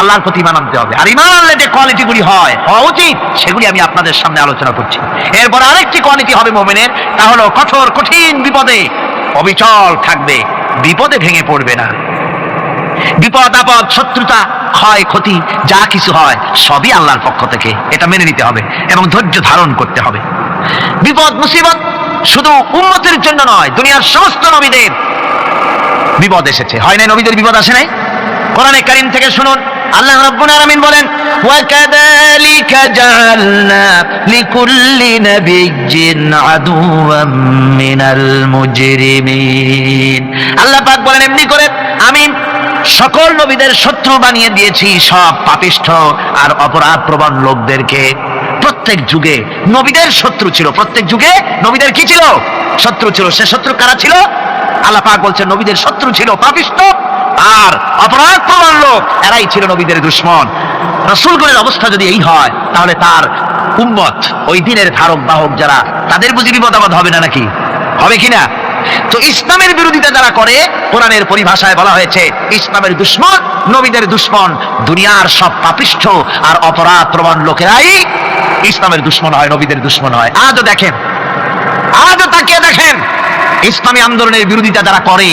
Speaker 1: আল্লাহর প্রতি ঈমান আনতে হবে। আর ঈমান আনলে যে কোয়ালিটিগুলি হওয়া উচিত, সেগুলি আমি আপনাদের সামনে আলোচনা করছি। এরপর আরেকটি কোয়ালিটি হবে মুমিনের, তা হলো কঠোর কঠিন বিপদে অবিচল থাকবে, বিপদে ভেঙে পড়বে না। বিপদ আপদ, শত্রুতা, ক্ষয় ক্ষতি যা কিছু হয় সবই আল্লাহর পক্ষ থেকে, এটা মেনে নিতে হবে এবং ধৈর্য ধারণ করতে হবে। বিপদ মুসিবত শুধু উম্মতের জন্য নয়, দুনিয়ার সমস্ত নবীদের বিপদ এসেছে, হয় না? নবীদের বিপদ আসে নাই? কোরআনে কারীম থেকে শুনুন, আল্লাহ রাব্বুল আলামিন বলেন, ওয়া কাযালিকা জাআলনা লিকুল্লি নাবিয়্যিন আদুওয়াম মিনাল মুজরিমিন। আল্লাহ পাক বলেন, এমনি করে আমি সকল নবীদের শত্রু বানিয়ে দিয়েছি, সব পাপিষ্ঠ আর অপরাধ প্রবণ লোকদেরকে। প্রত্যেক যুগে নবীদের শত্রু ছিল, প্রত্যেক যুগে নবীদের কি ছিল? শত্রু ছিল। সে শত্রু কারা ছিল? আল্লাহ পাক বলছেন, নবীদের শত্রু ছিল পাপিষ্ঠ আর অপরাধ প্রবণ লোক, এরাই ছিল নবীদের দুশমন। রাসূলগণের অবস্থা যদি এই হয়, তাহলে তার উম্মত, ওই দিনের ধারক বাহক যারা, তাদের বুঝি বিপদ আপদ হবে না নাকি? হবে কিনা? তো ইসলামের বিরোধিতা যারা করে, কোরআনের পরিভাষায় বলা হয়েছে ইসলামের দুশমন, নবীদের দুশমন। দুনিয়ার সব পাপিষ্ঠ আর অপরাধ প্রবণ লোকেরাই ইসলামের দুশমন হয়, নবীদের দুশমন হয়। আজও দেখেন, আজও তাকিয়ে দেখেন, ইসলামী আন্দোলনের বিরোধিতা যারা করে,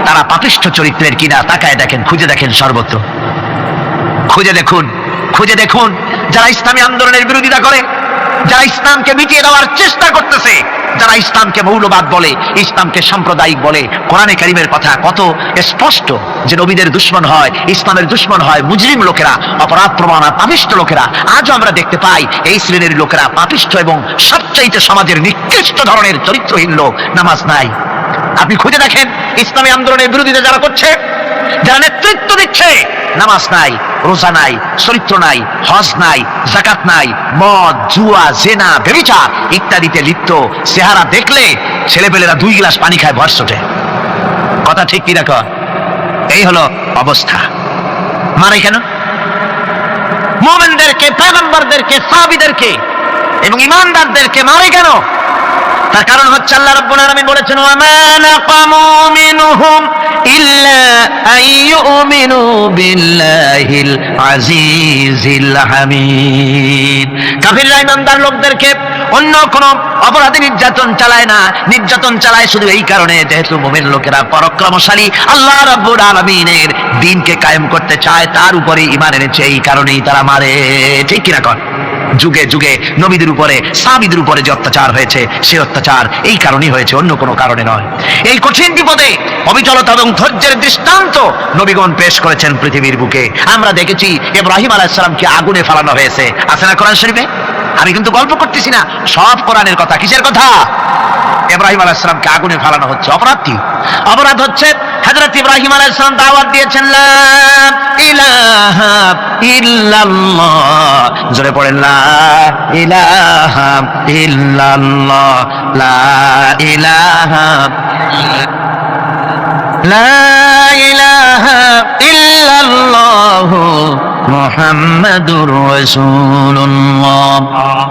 Speaker 1: তারা পাপিষ্ঠ চরিত্রের কিনা তাকায় দেখেন, খুঁজে দেখেন সর্বত্র, খুঁজে দেখুন যারা ইসলামী আন্দোলনের বিরোধিতা করে, যারা ইসলামকে মিটিয়ে দেওয়ার চেষ্টা করতেছে, যারা ইসলামকে মৌলবাদ বলে, ইসলামকে সাম্প্রদায়িক বলে, কোরআনে কারীমের কথা কত স্পষ্ট যে নবীদের দুশমন হয়, ইসলামের দুশমন হয় মুজরিম লোকেরা, অপরাধ প্রবণ পাপিষ্ঠ লোকেরা। আজও আমরা দেখতে পাই এই শ্রেণীর লোকেরা পাপিষ্ঠ এবং সবচাইতে সমাজের নিকৃষ্ট ধরনের চরিত্রহীন লোক। নামাজ নাই, আপনি খুঁজে দেখেন ইসলামী আন্দোলনের বিরোধিতা যারা করছে, যারা নেতৃত্ব দিচ্ছে, নামাজ নাই, রোজা নাই, চরিত্র নাই, হজ নাই, যাকাত নাই, মদ, জুয়া, জেনা, ব্যভিচার ইত্যাদিতে লিপ্ত। চেহারা দেখলে ছেলেপেলেরা 2 গ্লাস পানি খায়, ভরস ওঠে। কথা ঠিক কি দেখো? এই হলো অবস্থা। মানে কেন? মুমিনদেরকে, পয়গম্বরদেরকে, সাহাবীদেরকে এবং ঈমানদারদেরকে মারে কেন? তার কারণ হচ্ছে আল্লাহ রাব্বুল আলামিন বলেছেন, ওয়া মা নাকামু মিনহুম ইল্লা আইয়ুমিনু বিল্লাহিল আজিজিল হামিদ। কাফিররা ঈমানদার লোকদেরকে অন্য কোন অপরাধী নির্যাতন চালায় না, নির্যাতন চালায় শুধু এই কারণে যেহেতু মুমিন লোকেরা পরাক্রমশালী, আল্লাহ রাব্বুল আলামিনের দ্বীনকে কায়েম করতে চায়, তার উপরে ঈমান এনেছে, এই কারণেই তারা মারে। ঠিক কিনা কর? যুগে যুগে নবীদের উপরে, সাহাবীদের উপরে যে অত্যাচার হয়েছে, সেই অত্যাচার এই কারণেই হয়েছে, অন্য কোনো কারণে নয়। এই কঠিন বিপদে অবিচলতা এবং ধৈর্যের দৃষ্টান্ত নবীগণ পেশ করেছেন পৃথিবীর বুকে। আমরা দেখেছি ইব্রাহিম আলাইহিস সালামকে আগুনে ফেলানো হয়েছে, আছে না কোরআন শরীফে? আমি কিন্তু গল্প করতেছি না, সব কোরআনের কথা। কিসের কথা? ইব্রাহিম আলাইহিস সালামকে আগুনে ফেলানো হচ্ছে। অপরাধ কি? অপরাধ হচ্ছে হযরত ইব্রাহিম আলাইহিস সালাম দাওয়াত দিয়েছেন, লা ইলাহা ইল্লাল্লাহ। জোরে পড়েন, লা ইলাহা ইল্লাল্লাহ, লা ইলাহা ইল্লাল্লাহ মুহাম্মাদুর রাসূলুল্লাহ।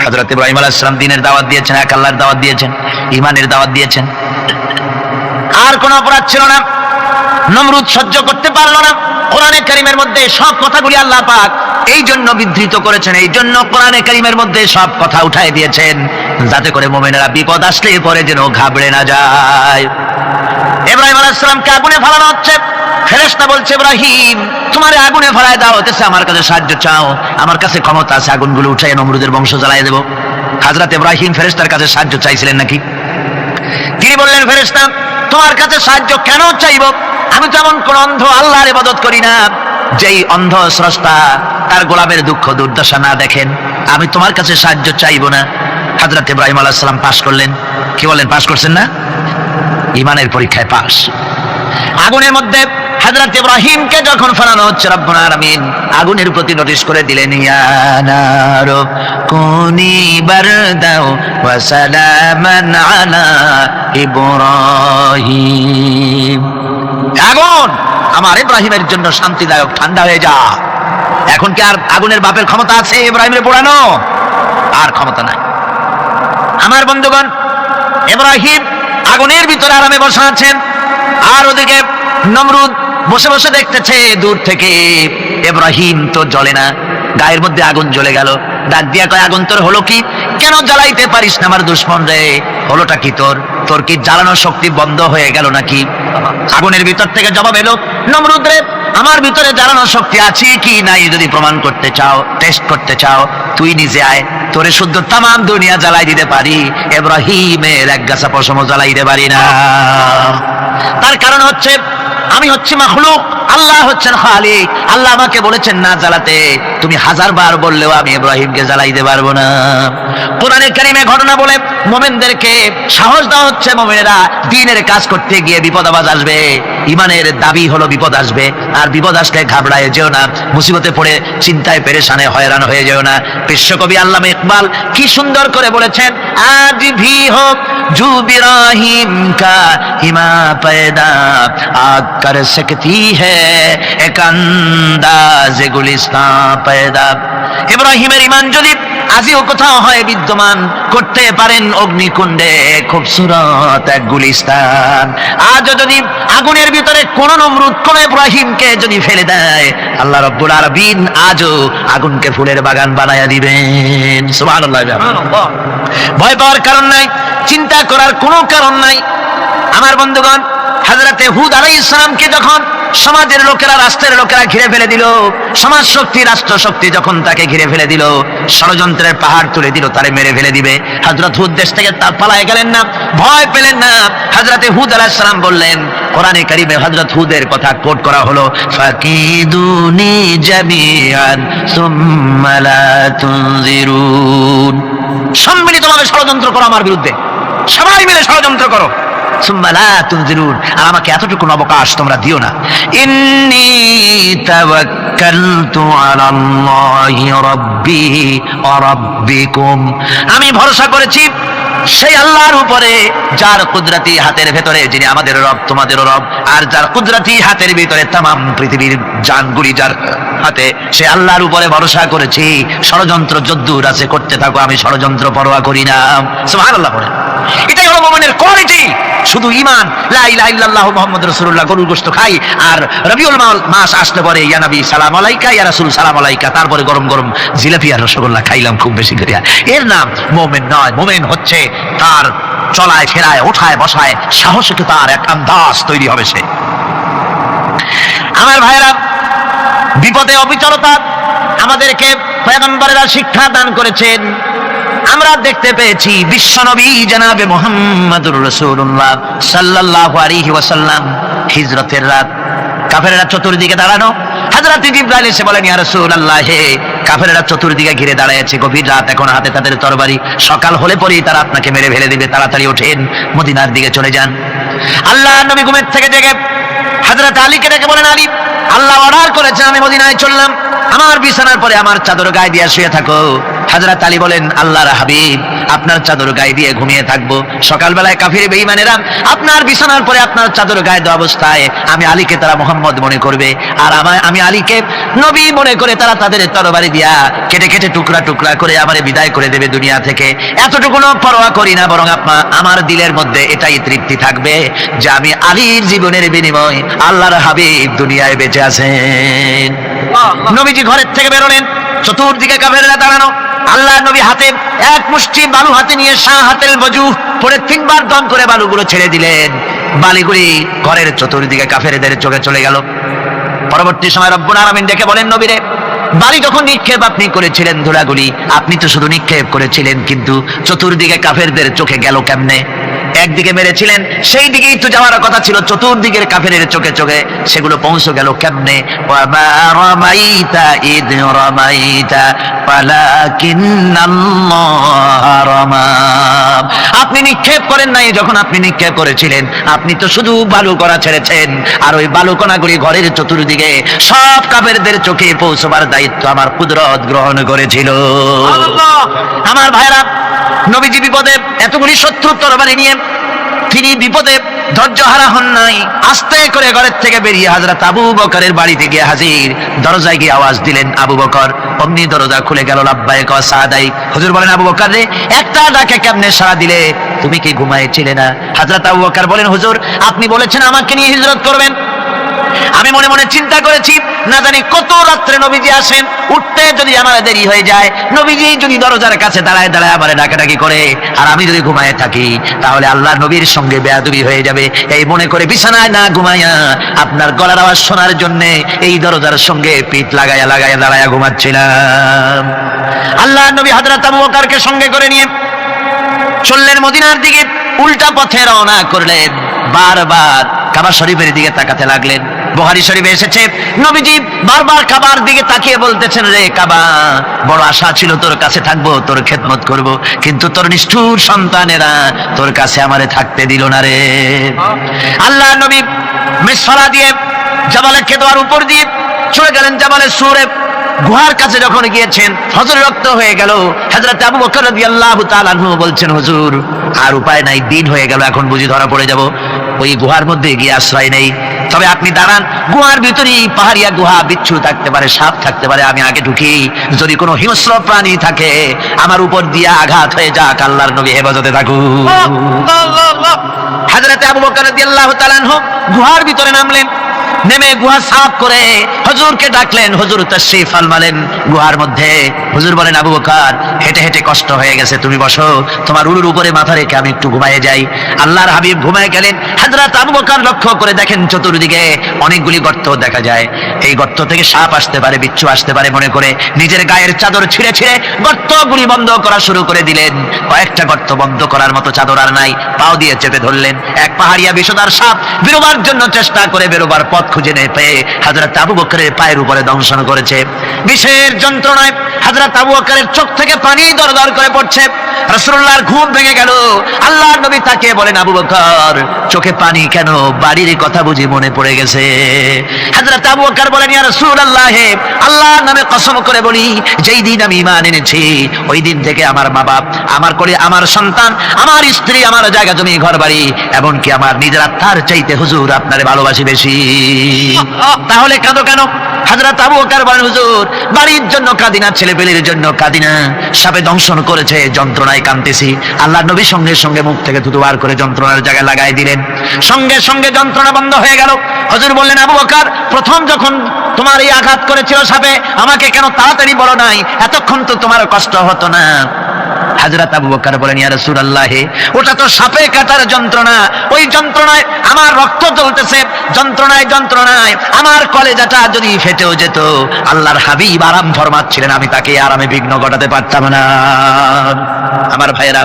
Speaker 1: হযরত ইব্রাহিম আলাইহিস সালাম দ্বীনের দাওয়াত দিয়েছেন, এক আল্লাহর দাওয়াত দিয়েছেন, ঈমানের দাওয়াত দিয়েছেন। আর কোন অপরাধ ছিল না। নমরুদ সহ্য করতে পারল না। কোরআনে কারীমের মধ্যে সব কথাগুলি আল্লাহ পাক এই জন্য বিধৃত করেছেন, এই জন্য কোরআনে কারীমের মধ্যে সব কথা উঠায় দিয়েছেন, যাতে করে মুমিনেরা বিপদ আসলে পরে যেন ঘাবড়ে না যায়। ইব্রাহিম আলাইহিস সালামকে আগুনে ফেলানো হচ্ছে। ফেরেশতা বলছে, ইব্রাহিম তোমারে আগুনে ফেলায় দেওয়া হতেছে, আমার কাছে সাহায্য চাও, আমার কাছে ক্ষমতা আছে, আগুনগুলো উঠায় নমরুদের বংশ জ্বালিয়ে দেব। হযরত ইব্রাহিম ফেরেশতার কাছে সাহায্য চাইছিলেন নাকি? তিনি বললেন, ফেরেশতা তোমার কাছে সাহায্য কেন চাইব? আমি তো এমন কোন অন্ধ আল্লাহর ইবাদত করি না যেই অন্ধ স্রষ্টা তার গোলামের দুঃখ দুর্দশা না দেখেন। আমি তোমার কাছে সাহায্য চাইব না। হযরত ইব্রাহিম আলাইহিস সালাম পাশ করলেন। কি বলেন, পাশ করছেন না? ঈমানের পরীক্ষায় পাশ। আগুনের মধ্যে হযরত ইব্রাহিমকে যখন ফেলানো হচ্ছে, রব্বুল আলামিন আগুনের প্রতি নোটিশ করে দিলেন, ইয়া নারু কুনি বারদাও ওয়া সালামান আলা ইব্রাহিম। আগুন আমার ইব্রাহিমের জন্য শান্তিদায়ক, ঠান্ডা হয়ে যা। এখন কি আর আগুনের বাপের ক্ষমতা আছে ইব্রাহিমের পোড়ানো? আর ক্ষমতা নাই। আমার বন্ধুগণ, ইব্রাহিম আগুনের ভিতরে আরামে বসে আছেন, আর ওদিকে নমরুদ বসে বসে দেখতেছে দূর থেকে। ইব্রাহিম তো জ্বলে না, গায়ের মধ্যে আগুন জ্বলে গেল। ডাক দিয়া কয়, আগুন তোর হলো কি? কেন জ্বালাইতে পারিস না আমার দুশমন রে? হলোটা কি তোর? তোর কি জ্বালানোর শক্তি বন্ধ হয়ে গেল নাকি? আগুনের ভিতর থেকে জবাব এলো, নমরুদ রে, আমার ভিতরে জ্বালানোর শক্তি আছে কি নাই যদি প্রমাণ করতে চাও, টেস্ট করতে চাও, তুই নিজে আয়, তোরে শুদ্ধ তামাম দুনিয়া জ্বালাই দিতে পারি, ইব্রাহিমের এক গাছা পশমও জ্বালাই দিতে পারি না। তার কারণ হচ্ছে আমি হচ্ছি মাখলুক, আল্লাহ হচ্ছেন খালিক। আল্লাহ আমাকে বলেছেন না জ্বালাতে, তুমি 1000 বার বললেও আমি ইব্রাহিমকে জ্বালাইতে পারবো না। কোরআনে কারীমে ঘটনা বলে মুমিনদেরকে সাহস দেওয়া হচ্ছে, মুমিনেরা দ্বীনের কাজ করতে গিয়ে বিপদ আবাজ আসবে, ঈমানের দাবি হলো বিপদ আসবে, আর বিপদ আসলে ঘাবড়ায় যেও না, মুসিবতে পড়ে চিন্তায় পেরেশানে হয়রান হয়ে যেও না। বিশ্বকবি আল্লামা ইকবাল কি সুন্দর করে বলেছেন, আজ ভি হোক জু ইব্রাহিম কা হিমা পয়দা আগ কর সকতি হ্যায় এক আন্দাজে গুলিস্তান পয়দা। ইব্রাহিমের ঈমান যদি আজিও কোথাও হয় বিদ্যমান, করতে পারেন অগ্নিকুণ্ডে খুবসুরত এক গুলিস্তান। আজও যদি আগুনের ভিতরে কোন নমরুদ কোন ইব্রাহিমকে যদি ফেলে দেয়, আল্লাহ রাব্বুল আলামিন আজও আগুনকে ফুলের বাগান বানায়া দিবেন। সুবহানাল্লাহ। ভয় পাওয়ার কারণ নাই, চিন্তা করার কোনো কারণ নাই। আমার বন্ধুগণ, হযরতে হুদ আলাইহিস সালামকে যখন সমাজের লোকেরা, রাষ্ট্রের লোকেরা ঘিরে ফেলে দিল, সমাজ শক্তি, রাষ্ট্র শক্তি যখন তাকে ঘিরে ফেলে দিল, ষড়যন্ত্রের পাহাড় তুলে দিল, তারে মেরে ফেলে দিবে, হযরত হুদ দেশ থেকে পালায় গেলেন না, ভয় পেলেন না। হযরতে হুদ আলাইহিস সালাম বললেন, কোরআনে কারীমে হযরত হুদের কথা কোট করা হলো, ফাকিদুনি জামিআন সুম্মা লা তুনজিরুন, সম্মিলিতভাবে ষড়যন্ত্র করো আমার বিরুদ্ধে, সবাই মিলে ষড়যন্ত্র করো, সুম্মা লা তুনজিরুন, আর আমাকে এতটুকু অবকাশ তোমরা দিও না। ইন্নী তাওয়াক্কালতু আলাল্লাহি রাব্বি ওয়া রাব্বিকুম, আমি ভরসা করেছি সেই আল্লাহর উপরে যার কুদরতি হাতের ভেতরে, যিনি আমাদের রব তোমাদেরও রব, আর যার কুদরতি হাতের ভিতরে তামাম পৃথিবীর জানগুলি যার হাতে, সে আল্লাহর উপরে ভরসা করেছি। ষড়যন্ত্র যদ্দূর আছে করতে থাকো, আমি ষড়যন্ত্র পরোয়া করি না। সুবহানাল্লাহ বলেন, এটাই হলো মুমিনের কোয়ালিটি। শুধু ঈমান, লা ইলাহা ইল্লাল্লাহ মুহাম্মাদুর রাসূলুল্লাহ, গরুর গোশত খাই, আর রবিউল মাস আসলে পরে ইয়া নবী সালাম আলাইকা, ইয়া রাসূল সালাম আলাইকা, তারপরে গরম গরম জিলাপি আর রসগোল্লা খাইলাম খুব বেশি করিয়া, এর নাম মুমিন নয়। মুমিন হচ্ছে তার চলায় ফেরায়, ওঠায় বসায় সাহসিকতার তার এক আন্দাজ তৈরি হবে সে। আমার ভাইরা, বিপদে অবিচলতা আমাদেরকে পয়গম্বরেরা শিক্ষা দান করেছেন। আমরা দেখতে পেয়েছি বিশ্বনবী জনাবে মুহাম্মদুর রাসূলুল্লাহ সাল্লাল্লাহু আলাইহি ওয়াসাল্লাম হিজরতের রাত, কাফেররা চতুর্দিকে দাঁড়ানো, হযরত জিবরাইল এসে বলেন, ইয়া রাসূলুল্লাহ, হে কাফেররা চতুর্দিকে ঘিরে দাঁড়ায় আছে, গভীর রাত, এখন হাতে তাদের তরবারি, সকাল হলে পরেই তারা আপনাকে মেরে ফেলে দিবে, তাড়াতাড়ি ওঠেন, মদিনার দিকে চলে যান। আল্লাহর নবী ঘুমের থেকে জেগে হযরত আলীকে ডেকে বলেন, আলী, আল্লাহ অর্ডার করেছেন আমি মদিনায় চললাম, আমার বিছানার পরে আমার চাদর গায়ে দিয়ে শুয়ে থাকো। হযরত আলী বলেন, আল্লাহর হাবিব, আপনার চাদর গায়ে দিয়ে ঘুমিয়ে থাকবো, সকালবেলায় কাফির বেঈমানেরা আপনার বিছানার পরে আপনার চাদর গায়ে দেওয়া অবস্থায় আমি আলীকে তারা মুহাম্মদ মনে করবে, আর আমি আলীকে নবী মনে করে তারা তাদের তরবারি দিয়া কেটে কেটে টুকরা টুকরা করে আমারে বিদায় করে দেবে দুনিয়া থেকে। এতটুকুনো পরোয়া করি না, বরং আমার দিলের মধ্যে এটাই তৃপ্তি থাকবে যে আমি আলীর জীবনের বিনিময় আল্লাহর হাবিব দুনিয়ায় বেঁচে আছেন। নবীজি ঘরের থেকে বেরোলেন, চতুর্দিকে কাফেররা দাঁড়ানো, আল্লাহ নবী হাতে এক মুষ্টি বালু হাতে নিয়ে শাহাতেল ওযু পরে তিনবার দম করে বালুগুলো ছেড়ে দিলেন, বালিগুলি ঘরের চতুর্দিকে কাফেরদের চোখে চলে গেল। পরবর্তী সময় রব্বুল আলামিন দেখে বলেন, নবীরে, বালি যখন নিক্ষেপ আপনি করেছিলেন ধুলাগুলি, আপনি তো শুধু নিক্ষেপ করেছিলেন, কিন্তু চতুর্দিকে কাফেরদের চোখে গেল কেমনে? একদিকে মেরেছিলেন, সেই দিকেই তো যাওয়ার কথা ছিল, চতুর্দিকের কাফেরের চোখে চোখে সেগুলো পৌঁছে গেল কেমনে? ওয়ামা রামাইতা ইদ রামাইতা ওয়ালাকিন্নাল্লাহ রামা, আপনি নিক্ষেপ করেন নাই যখন আপনি নিক্ষেপ করেছিলেন, আপনি তো শুধু বালু কণা ছেড়েছেন, আর ওই বালু কণাগুলি ঘরের চতুর্দিকে সব কাফেরদের চোখে পৌঁছবার দায়িত্ব আমার কুদরত গ্রহণ করেছিল। আমার ভাইরা, নবীজি বিপদে এতগুলি শত্রুর তরবারি নিয়ে তিনি বিপদে ধৈর্য হারা হন নাই, আস্তে করে ঘরের থেকে বেরিয়ে হযরত আবু বকরের বাড়িতে গিয়ে হাজির। দরজায় গিয়ে আওয়াজ দিলেন, আবু বকর। অমনি দরজা খুলে গেল, লাব্বাইক ওয়া সাদাই। হুজুর বলেন, আবু বকর রে, একটা ডাকে কেমনে সাড়া দিলে? তুমি কি ঘুমাইছিলে না? হযরত আবু বকর বলেন, হুজুর, আপনি বলেছেন আমাকে নিয়ে হিজরত করবেন, আমি মনে মনে চিন্তা করেছি, না জানি কত রাত্রে নবীজি আসেন, উঠতে যদি আমার দেরি হয়ে যায়, নবীজি যদি দরজার কাছে দাঁড়ায় দাঁড়ায় আমার ডাকাডাকি করে, আর আমি যদি ঘুমায় থাকি, তাহলে আল্লাহ নবীর সঙ্গে বেয়াদবি হয়ে যাবে। এই মনে করে বিছানায় না ঘুমাইয়া আপনার গলার আওয়াজ শোনার জন্য এই দরজার সঙ্গে পিঠ লাগায়া লাগায়া দাঁড়ায়া ঘুমাচ্ছিলাম। আল্লাহ নবী হযরত আবু বকরকে সঙ্গে করে নিয়ে চললেন মদিনার দিকে, উল্টা পথে রওনা করলেন। বারবার কাবা শরীফের দিকে তাকাতে লাগলেন। বুখারী শরীফে এসেছে, নবীজি বারবার কাবার দিকে তাকিয়ে বলতেছেন, রে কাবা, বড় আশা ছিল তোর কাছে থাকবো, তোর খেদমত করব, কিন্তু তোর নিষ্ঠুর সন্তানেরা তোর কাছে আমারে থাকতে দিল না রে। আল্লাহ নবী মিসফারা দিয়ে জাবালে কেদওয়ার উপর দিয়ে চলে গেলেন জাবালে সুরে। গুহার কাছে যখন গিয়েছেন, হযরত রক্ত হয়ে গেল। হযরত আবু বকর রাদিয়াল্লাহু তাআলা আনহু বলছেন, হুজুর, আর উপায় নাই, দিন হয়ে গেল, এখন বুঝি ধরা পড়ে যাব, ওই গুহার মধ্যে গিয়ে আশ্রয় নেই। তবে আপনি দাঁড়ান, গুহার ভিতরেই পাহাড়িয়া গুহা, বিচ্ছু থাকতে পারে, সাপ থাকতে পারে, আমি আগে ঢুকি, যদি কোনো হিংস্র প্রাণী থাকে আমার উপর দিয়ে আঘাত হয়ে যাক, আল্লাহর নবী হেফাজতে থাকুক। হযরত আবু বকর রাদিয়াল্লাহু তাআলা আনহু গুহার ভিতরে নামলেন। নেমে গুহা সাফ করে হুজুরকে ডাকলেন। হুজুর তাশরীফ ফরমালেন গুহার মধ্যে। হুজুর বলেন, আবু বকর, হেঁটে হেঁটে কষ্ট হয়ে গেছে, তুমি বসো, তোমার উরুর উপরে মাথা রেখে আমি একটু ঘুমায়ে যাই। আল্লাহর হাবিব ঘুমায় গেলেন। হযরত আবু বকর লক্ষ্য করে দেখেন চতুর্দিকে অনেকগুলি গর্ত দেখা যায়। এই গর্ত থেকে সাপ আসতে পারে, বিচ্ছু আসতে পারে মনে করে নিজের গায়ের চাদর ছিঁড়ে ছিঁড়ে গর্তগুলি বন্ধ করা শুরু করে দিলেন। কয়েকটা গর্ত বন্ধ করার মতো চাদর আর নাই, পাও দিয়ে চেপে ধরলেন। এক পাহাড়িয়া বিষধর সাপ বেরোবার জন্য চেষ্টা করে বেরোবার পথ খুঁজে না পেয়ে হযরত আবু বকরের পায়ের উপরে দংশন করেছে। বিষের যন্ত্রণায় হযরত আবু বকরের চোখ থেকে পানি দরদর করে পড়ছে। রাসূলুল্লাহর ঘুম ভেঙে গেল। আল্লাহর নবী তাকে বলেন, আবু বকর, চোখে পানি কেন? বাড়ির কথা বুঝি মনে পড়ে গেছে? হযরত আবু বকর বলেন, ইয়া রাসূলুল্লাহ, আল্লাহর নামে কসম করে বলি, যেই দিন আমি ঈমান এনেছি ওই দিন থেকে আমার মা বাপ, আমার কোলে আমার সন্তান, আমার স্ত্রী, আমার জায়গা জমি ঘর বাড়ি, এমনকি আমার নিজের আত্মার চাইতে হুজুর আপনারে ভালোবাসি বেশি। তাহলে কাঁদো কেন? হযরত আবু বকর বলেন, হুজুর, বাড়ির জন্য কাঁদি না, ছেলেপেলের জন্য কাঁদি না, সাপে দংশন করেছে, যন্ত্রণায় কাঁদতেছি। আল্লাহর নবী সঙ্গে সঙ্গে মুখ থেকে থুতু বার করে যন্ত্রণার জায়গায় লাগাই দিলেন। সঙ্গে সঙ্গে যন্ত্রণা বন্ধ হয়ে গেল। হুজুর বললেন, আবু বকর, প্রথম যখন তোমার এই আঘাত করেছিল সাপে, আমাকে কেন তাড়াতাড়ি বলো নাই? এতক্ষণ তো তোমার কষ্ট হতো না। হযরত আবু বকর বলেন, ইয়া রাসূলুল্লাহ, ওটা তো সাপে কাটার যন্ত্রণা, ওই যন্ত্রণায় আমার রক্ত জ্বলতেছে, যন্ত্রণায় যন্ত্রণায় আমার কলেজাটা যদি ফেটেও যেত, আল্লাহর হাবিব আরাম ফরমাচ্ছিলেন, আমি তাকে আরামে বিঘ্ন ঘটাতে পারতাম না। আমার ভাইয়েরা,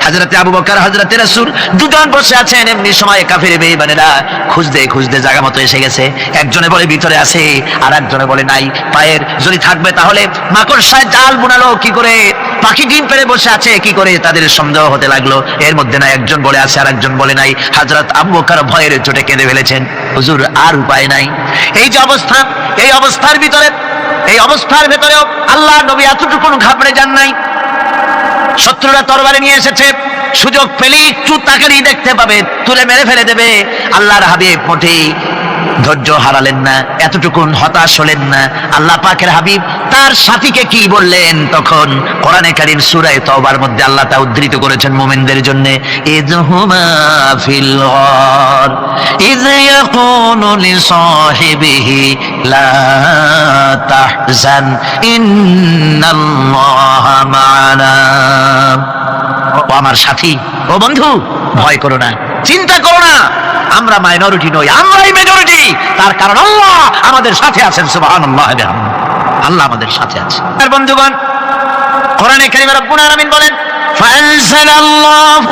Speaker 1: হযরতে আবু বকর, হযরতে রাসূল দুজন বসে আছেন। এমনি সময় কাফির বেঈমানেরা খুঁজতে খুঁজতে জায়গা মতো এসে গেছে। একজনে বলে ভিতরে আছে, আর একজনে বলে নাই। পায়ের যদি থাকবে তাহলে মাকড়সায় জাল বুনালো কি করে, পাখি ডিম পেড়ে বসে আছে কি করে, তাদের সন্দেহ হতে লাগলো। এর মধ্যে না একজন বলে আছে আর একজন বলে নাই। হযরত আবু বকর ভয়ের চোটে কেঁদে ফেলেছেন। হুজুর, আর উপায় নাই। এই যে অবস্থা, এই অবস্থার ভেতরেও আল্লাহ নবী এতটুকু ঘাবড়ে যান নাই। শত্রুরা তরবারি নিয়ে এসেছে, সুযোগ পেলে একটু তাকারি দেখতে পাবে, তুলে মেরে ফেলে দেবে। আল্লাহর হাবিব মোটেই ধৈর্য হারালেন না, এতটুকুন হতাশ হলেন না। আল্লাহ পাকের হাবিব তার সাথীকে কি বললেন? তখন কোরআনে কারীম সূরা তাওবার মধ্যে আল্লাহ তা উদ্ধৃত করেছেন মুমিনদের জন্য, ইযহুমা ফিল গার ইয ইয়াকুলু লিসাহিবিহি লা তাহজান ইন্নাল্লাহা মা'ানা। ও আমার সাথী, ও বন্ধু, ভয় করো না, চিন্তা করো না, আমরা মাইনরিটি নই, আমরাই মেজরিটি। তার কারণ আল্লাহ আমাদের সাথে আছেন। সুবহানাল্লাহ, আল্লাহ আমাদের সাথে আছে। আর বন্ধুগণ, কোরআনে কারীমে রব্বুল আলামিন বলেন, فأنزل الله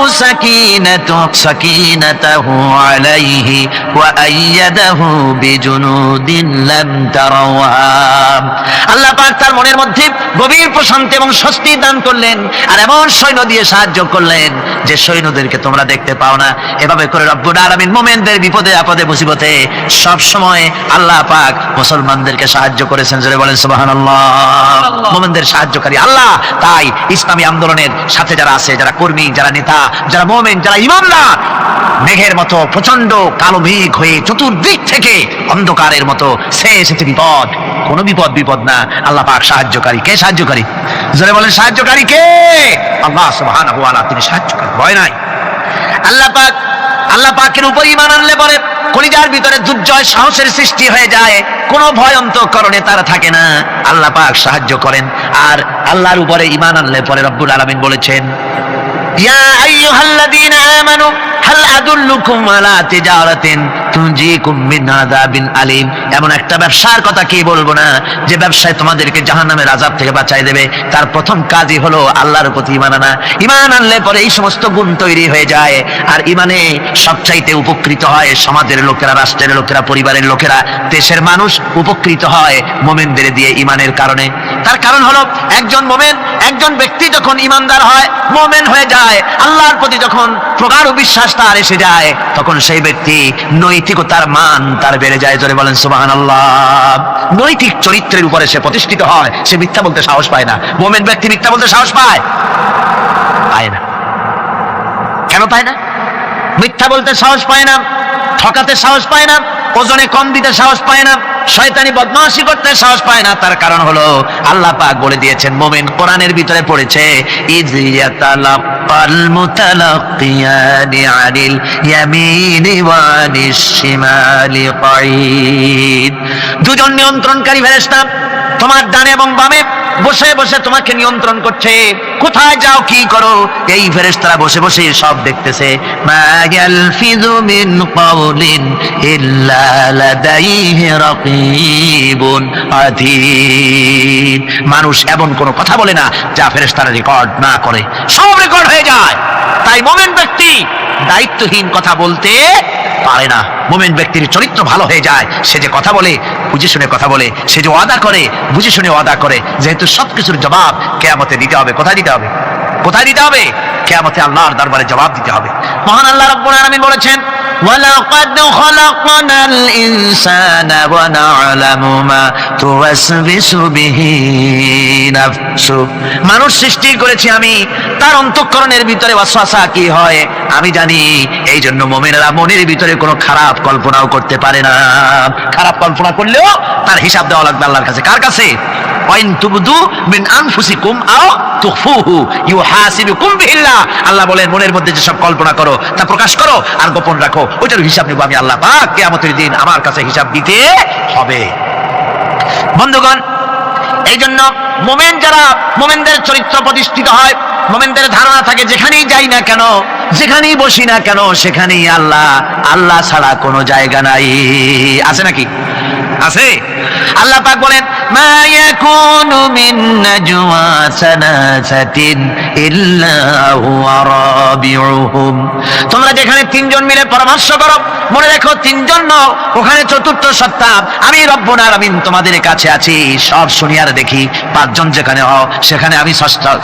Speaker 1: سكينته عليه وأيده بجنود لم تروها। আল্লাহ পাক তার মনের মধ্যে গভীর প্রশান্তি এবং স্বস্তি দান করলেন, আর এমন সৈন্য দিয়ে সাহায্য করলেন যে সৈন্যদেরকে তোমরা দেখতে পাও না। এভাবে করে রব্বুল আলামিন মুমিনদের বিপদে আপদে মুসিবতে সব সময় আল্লাহ পাক মুসলমানদেরকে সাহায্য করেছেন। জোরে বলেন সুবহানাল্লাহ। মুমিনদের সাহায্যকারী আল্লাহ। তাই ইসলামী আন্দোলনের সাথে যারা আছে, যারা কর্মী, যারা নেতা, যারা মুমিন, যারা ঈমানদার, মেঘের মতো প্রচন্ড কালো মেঘ হয়ে চতুর্দিক থেকে অন্ধকারের মতো সে এসেছে বিপদ, কোন বিপদ না। আল্লাহ পাক সাহায্যকারী। কে সাহায্যকারী? জোরে বলেন, সাহায্যকারী কে? আল্লাহ সুবহানাহু ওয়া তাআলা, তিনি সাহায্যকারী, ভয় নাই। আল্লাহ পাকের উপর ঈমান আনলে পরে কলিজার ভিতরে দুর্জয় সাহসের সৃষ্টি হয়ে যায়, কোনো ভয় অন্তঃকরণে তার থাকে না। আল্লাহ পাক সাহায্য করেন। আর আল্লাহর উপরে ঈমান আনলে পরে রব্বুল আলামিন বলেছেন, ইয়া আইয়ুহাল্লাযীনা আমানু হাল আদুল্লুকুম আলা তিজারাতিন তুনজিকুম মিন আযাবিন আলীম। এমন একটা ব্যবসার কথা কি বলবো না, যে ব্যবসায় তোমাদেরকে জাহান্নামের আযাব থেকে বাঁচায় দেবে। তার প্রথম কাজই হলো আল্লাহর প্রতি ঈমান আনা। ঈমান আনলে পরে এই সমস্ত গুণ তৈরি হয়ে যায়। আর ঈমানে সবচাইতে উপকৃত হয় সমাজের লোকেরা, রাষ্ট্রের লোকেরা, পরিবারের লোকেরা, দেশের মানুষ উপকৃত হয় মুমিনদের দিয়ে ঈমানের কারণে। তার কারণ হলো একজন মুমিন, একজন ব্যক্তি যখন ঈমানদার হয়, মুমিন হয়ে যায়, আল্লাহর প্রতি যখন প্রগাঢ় বিশ্বাস তার এসে যায়, তখন সেই ব্যক্তি নৈতিকতার মান তার বেড়ে যায়। জোরে বলেন সুবহানাল্লাহ। নৈতিক চরিত্রের উপরে সে প্রতিষ্ঠিত হয়, সে মিথ্যা বলতে সাহস পায় না। মুমিন ব্যক্তি মিথ্যা বলতে সাহস পায় না। কেন পায় না? মিথ্যা বলতে সাহস পায় না, ঠকাতে সাহস পায় না, ওজনে কম দিতে সাহস পায় না, শয়তানি বদমাশি করতে সাহস পায় না। তার কারণ হলো আল্লাহ পাক বলে দিয়েছেন, মুমিন কোরআনের ভিতরে পড়েছে, ইয ইয়াতালাক্কাল মুতালাক্কিয়ানি আনিল ইয়ামিনি ওয়া আনিশ শিমালি কাঈদ। দুজন নিয়ন্ত্রণকারী ফেরেশতা তোমার ডানে এবং বামে বসে বসে তোমাকে নিয়ন্ত্রণ করছে, কোথায় যাও কি করো এই ফেরেশতারা বসে বসে সব দেখতেছে। মা ইয়ালফিযু মিন কাওলিন ইল্লা লাদাইহি রাকীবুন আতীদ। মানুষ এমন কোনো কথা বলে না যা ফেরেশতারা রেকর্ড না করে, সব রেকর্ড হয়ে যায়। তাই মুমিন ব্যক্তি দায়িত্বহীন কথা বলতে পারে না। মুমিন ব্যক্তির চরিত্র ভালো হয়ে যায়, সে যে কথা বলে বুঝে শুনে কথা বলে, সে যে ওয়াদা করে বুঝে শুনে ওয়াদা করে। যেহেতু সবকিছুর জবাব কিয়ামতে দিতে হবে। কোথায় দিতে হবে? কোথায় দিতে হবে? কিয়ামতে আল্লাহর দরবারে জবাব দিতে হবে। মহান আল্লাহ রাব্বুল আলামিন বলেছেন, ওয়ালাকাদ খালাকনাল ইনসানা ওয়া না'লামু মা তুওয়াসবিসু বিহি নাফসু। মানুষ সৃষ্টি করেছি আমি, তার অন্তঃকরণের ভিতরে ওয়াসওয়াসা কি হয় আমি জানি। এই জন্য মুমিনেরা মনের ভিতরে কোনো খারাপ কল্পনাও করতে পারে না। খারাপ কল্পনা করলেও তার হিসাব দেওয়া লাগবে আল্লাহর কাছে। কার কাছে? ওয়াইন তুবদু মিন আনফুসিকুম আও তুখফুহু ইউহাসিবুকুম বিহিল্লাহ। আল্লাহ বলেন, মনের মধ্যে যেসব কল্পনা করো তা প্রকাশ করো আর গোপন রাখো, ওইটার হিসাব নেব আমি আল্লাহ পাক কিয়ামতের দিন। আমার কাছে হিসাব দিতে হবে। বন্ধুগণ, এই জন্য মুমিন যারা, মুমিনদের চরিত্র প্রতিষ্ঠিত হয়, মুমিনদের ধারণা থাকে যেখানেই যাই না কেন, যেখানেই বসি না কেন, সেখানেই আল্লাহ, আল্লাহ ছাড়া কোনো জায়গা নাই। আছে নাকি? আছে। আল্লাহ পাক বলেন, মা ইয়াকুনু মিন নাজওয়া সালাসাতিন ইল্লা হুয়া রাবিউহুম। তোমরা যেখানে তিনজন মিলে পরামর্শ করো, মনে রেখো তিনজন নও, ওখানে চতুর্থ সত্তা আমি রব্বুল আলামিন তোমাদের কাছে আছি। সব শুনি আর দেখি, পাঁচজন যেখানে হও সেখানে আমি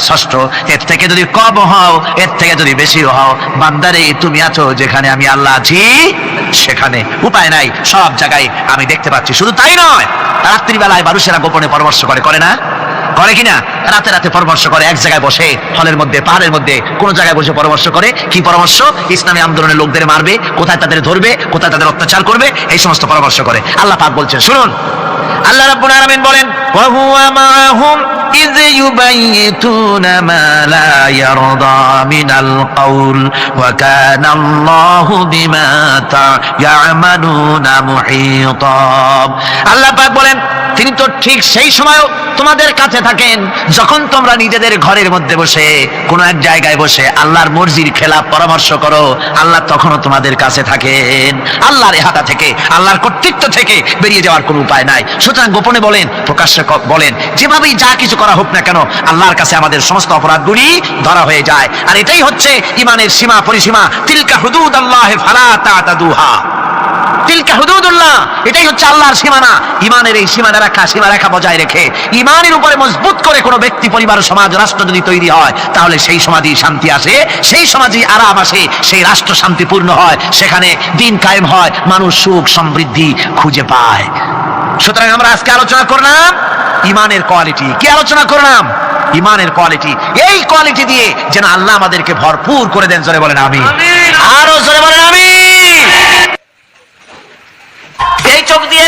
Speaker 1: ষষ্ঠ। এর থেকে যদি কম হও, এর থেকে যদি বেশি হও, বান্দারে তুমি আছো যেখানে আমি আল্লাহ আছি সেখানে। উপায় নাই, সব জায়গায় আমি দেখতে পাচ্ছি। শুধু তাই নয়, রাত্রিবেলায় মানুষেরা গোপনে পরামর্শ করে, করে না? করে কিনা? রাতে রাতে পরামর্শ করে, এক জায়গায় বসে, হলের মধ্যে, পাহাড়ের মধ্যে, কোন জায়গায় বসে পরামর্শ করে। কি পরামর্শ? ইসলামী আন্দোলনের লোকদের মারবে, কোথায় তাদের ধরবে, কোথায় তাদের অত্যাচার করবে, এই সমস্ত পরামর্শ করে। আল্লাহ পাক বলছেন, শুনুন, আল্লাহ রাব্বুল আলামিন বলেন, ওয়া হুয়া মাআহুম ইয ইউবাইয়িতুনা মা লা ইয়ারদা মিনাল কাউল ওয়া কানা আল্লাহু বিমা তা'মালুনা মুহীতা। আল্লাহ পাক বলেন, তিনি তো ঠিক সেই সময়ও তোমাদের কাছে থাকেন যখন তোমরা নিজেদের ঘরের মধ্যে বসে, কোন এক জায়গায় বসে আল্লাহর মর্জির খেলাফ পরামর্শ করো, আল্লাহ তখনও তোমাদের কাছে থাকেন। আল্লাহর এহাতা থেকে, আল্লাহর কর্তৃত্ব থেকে বেরিয়ে যাওয়ার কোনো উপায় নাই। সুতরাং গোপনে বলেন, প্রকাশ্যে বলেন, যেভাবেই যা কিছু করা হোক না কেন, আল্লাহর কাছে আমাদের সমস্ত অপরাধগুলি ধরা হয়ে যায়। আর এটাই হচ্ছে ইমানের সীমা পরিসীমা। তিলকা হুদুদাল্লাহি ফালা তা'তাদুহা। তিলকা হুদুদুল্লাহ, এটাই হচ্ছে আল্লাহর সীমানা। ইমানের এই সীমারেখা বজায় রেখে, ইমানের উপরে মজবুত করে কোনো ব্যক্তি, পরিবার, সমাজ, রাষ্ট্র যদি তৈরি হয়, তাহলে সেই সমাজেই শান্তি আসে, সেই সমাজেই আরাম আসে, সেই রাষ্ট্র শান্তিপূর্ণ হয়, সেখানে দিন কায়েম হয়, মানুষ সুখ সমৃদ্ধি খুঁজে পায়। সুতরাং আমরা আজকে আলোচনা করলাম ইমানের কোয়ালিটি। কি আলোচনা করলাম? ইমানের কোয়ালিটি। এই কোয়ালিটি দিয়ে যেন আল্লাহ আমাদেরকে ভরপুর করে দেন। জোরে বলেন আমিন। আরো জোরে বলেন আমিন। এই চোখ দিয়ে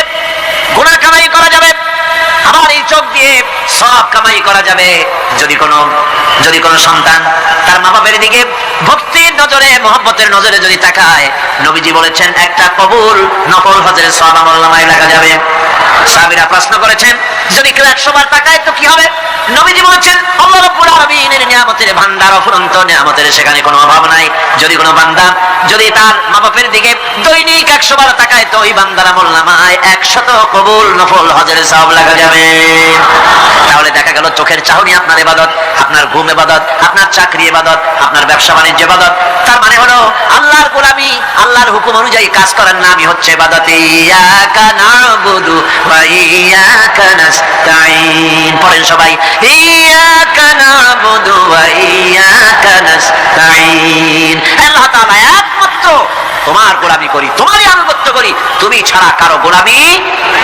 Speaker 1: গুনাহ কামাই করা যাবে, আবার এই চোখ দিয়ে সওয়াব কামাই করা যাবে। যদি কোনো সন্তান তার মা বাবার দিকে ভক্তির নজরে, মহব্বতের নজরে যদি তাকায়, নবীজি বলেছেন একটা কবুল নফল হজের সওয়াব আমলনামায় লেখা যাবে। সাহাবীরা প্রশ্ন করেছেন, যদি কেউ 100 বার তাকায় তো কি হবে? নবীজি বলেছেন, আল্লাহ রাব্বুল আলামিনের নিয়ামতের ভান্ডার, অফুরন্ত নিয়ামতের সেখানে কোনো অভাব নাই। যদি কোনো বান্দা যদি তার মা বাপের দিকে দৈনিক 100 বার তাকায়, তো ওই বান্দার আমলনামায় 100 কবুল নফল হজের সওয়াব লেখা যাবে। তাহলে দেখা গেল চোখের চাহনি আপনার ইবাদত, আপনার ঘুম ইবাদত, আপনার চাকরি ইবাদত, আপনার ব্যবসা বাণিজ্য ইবাদত। তার মানে হলো আল্লাহর গোলামি, আল্লাহর হুকুম অনুযায়ী কাজ করার নামই হচ্ছে ইবাদত। ইয়াকা না'বুদু ওয়া ইয়াকা নাস্তাঈন। পড়েন সবাই, ইয়াকা না'বুদু ওয়া ইয়াকা নাস্তাঈন। আল্লাহ তাআলা একমাত্র তোমার গোলামি করি, তোমারই আনুগত্য করি, তুমি ছাড়া কারো গোলামি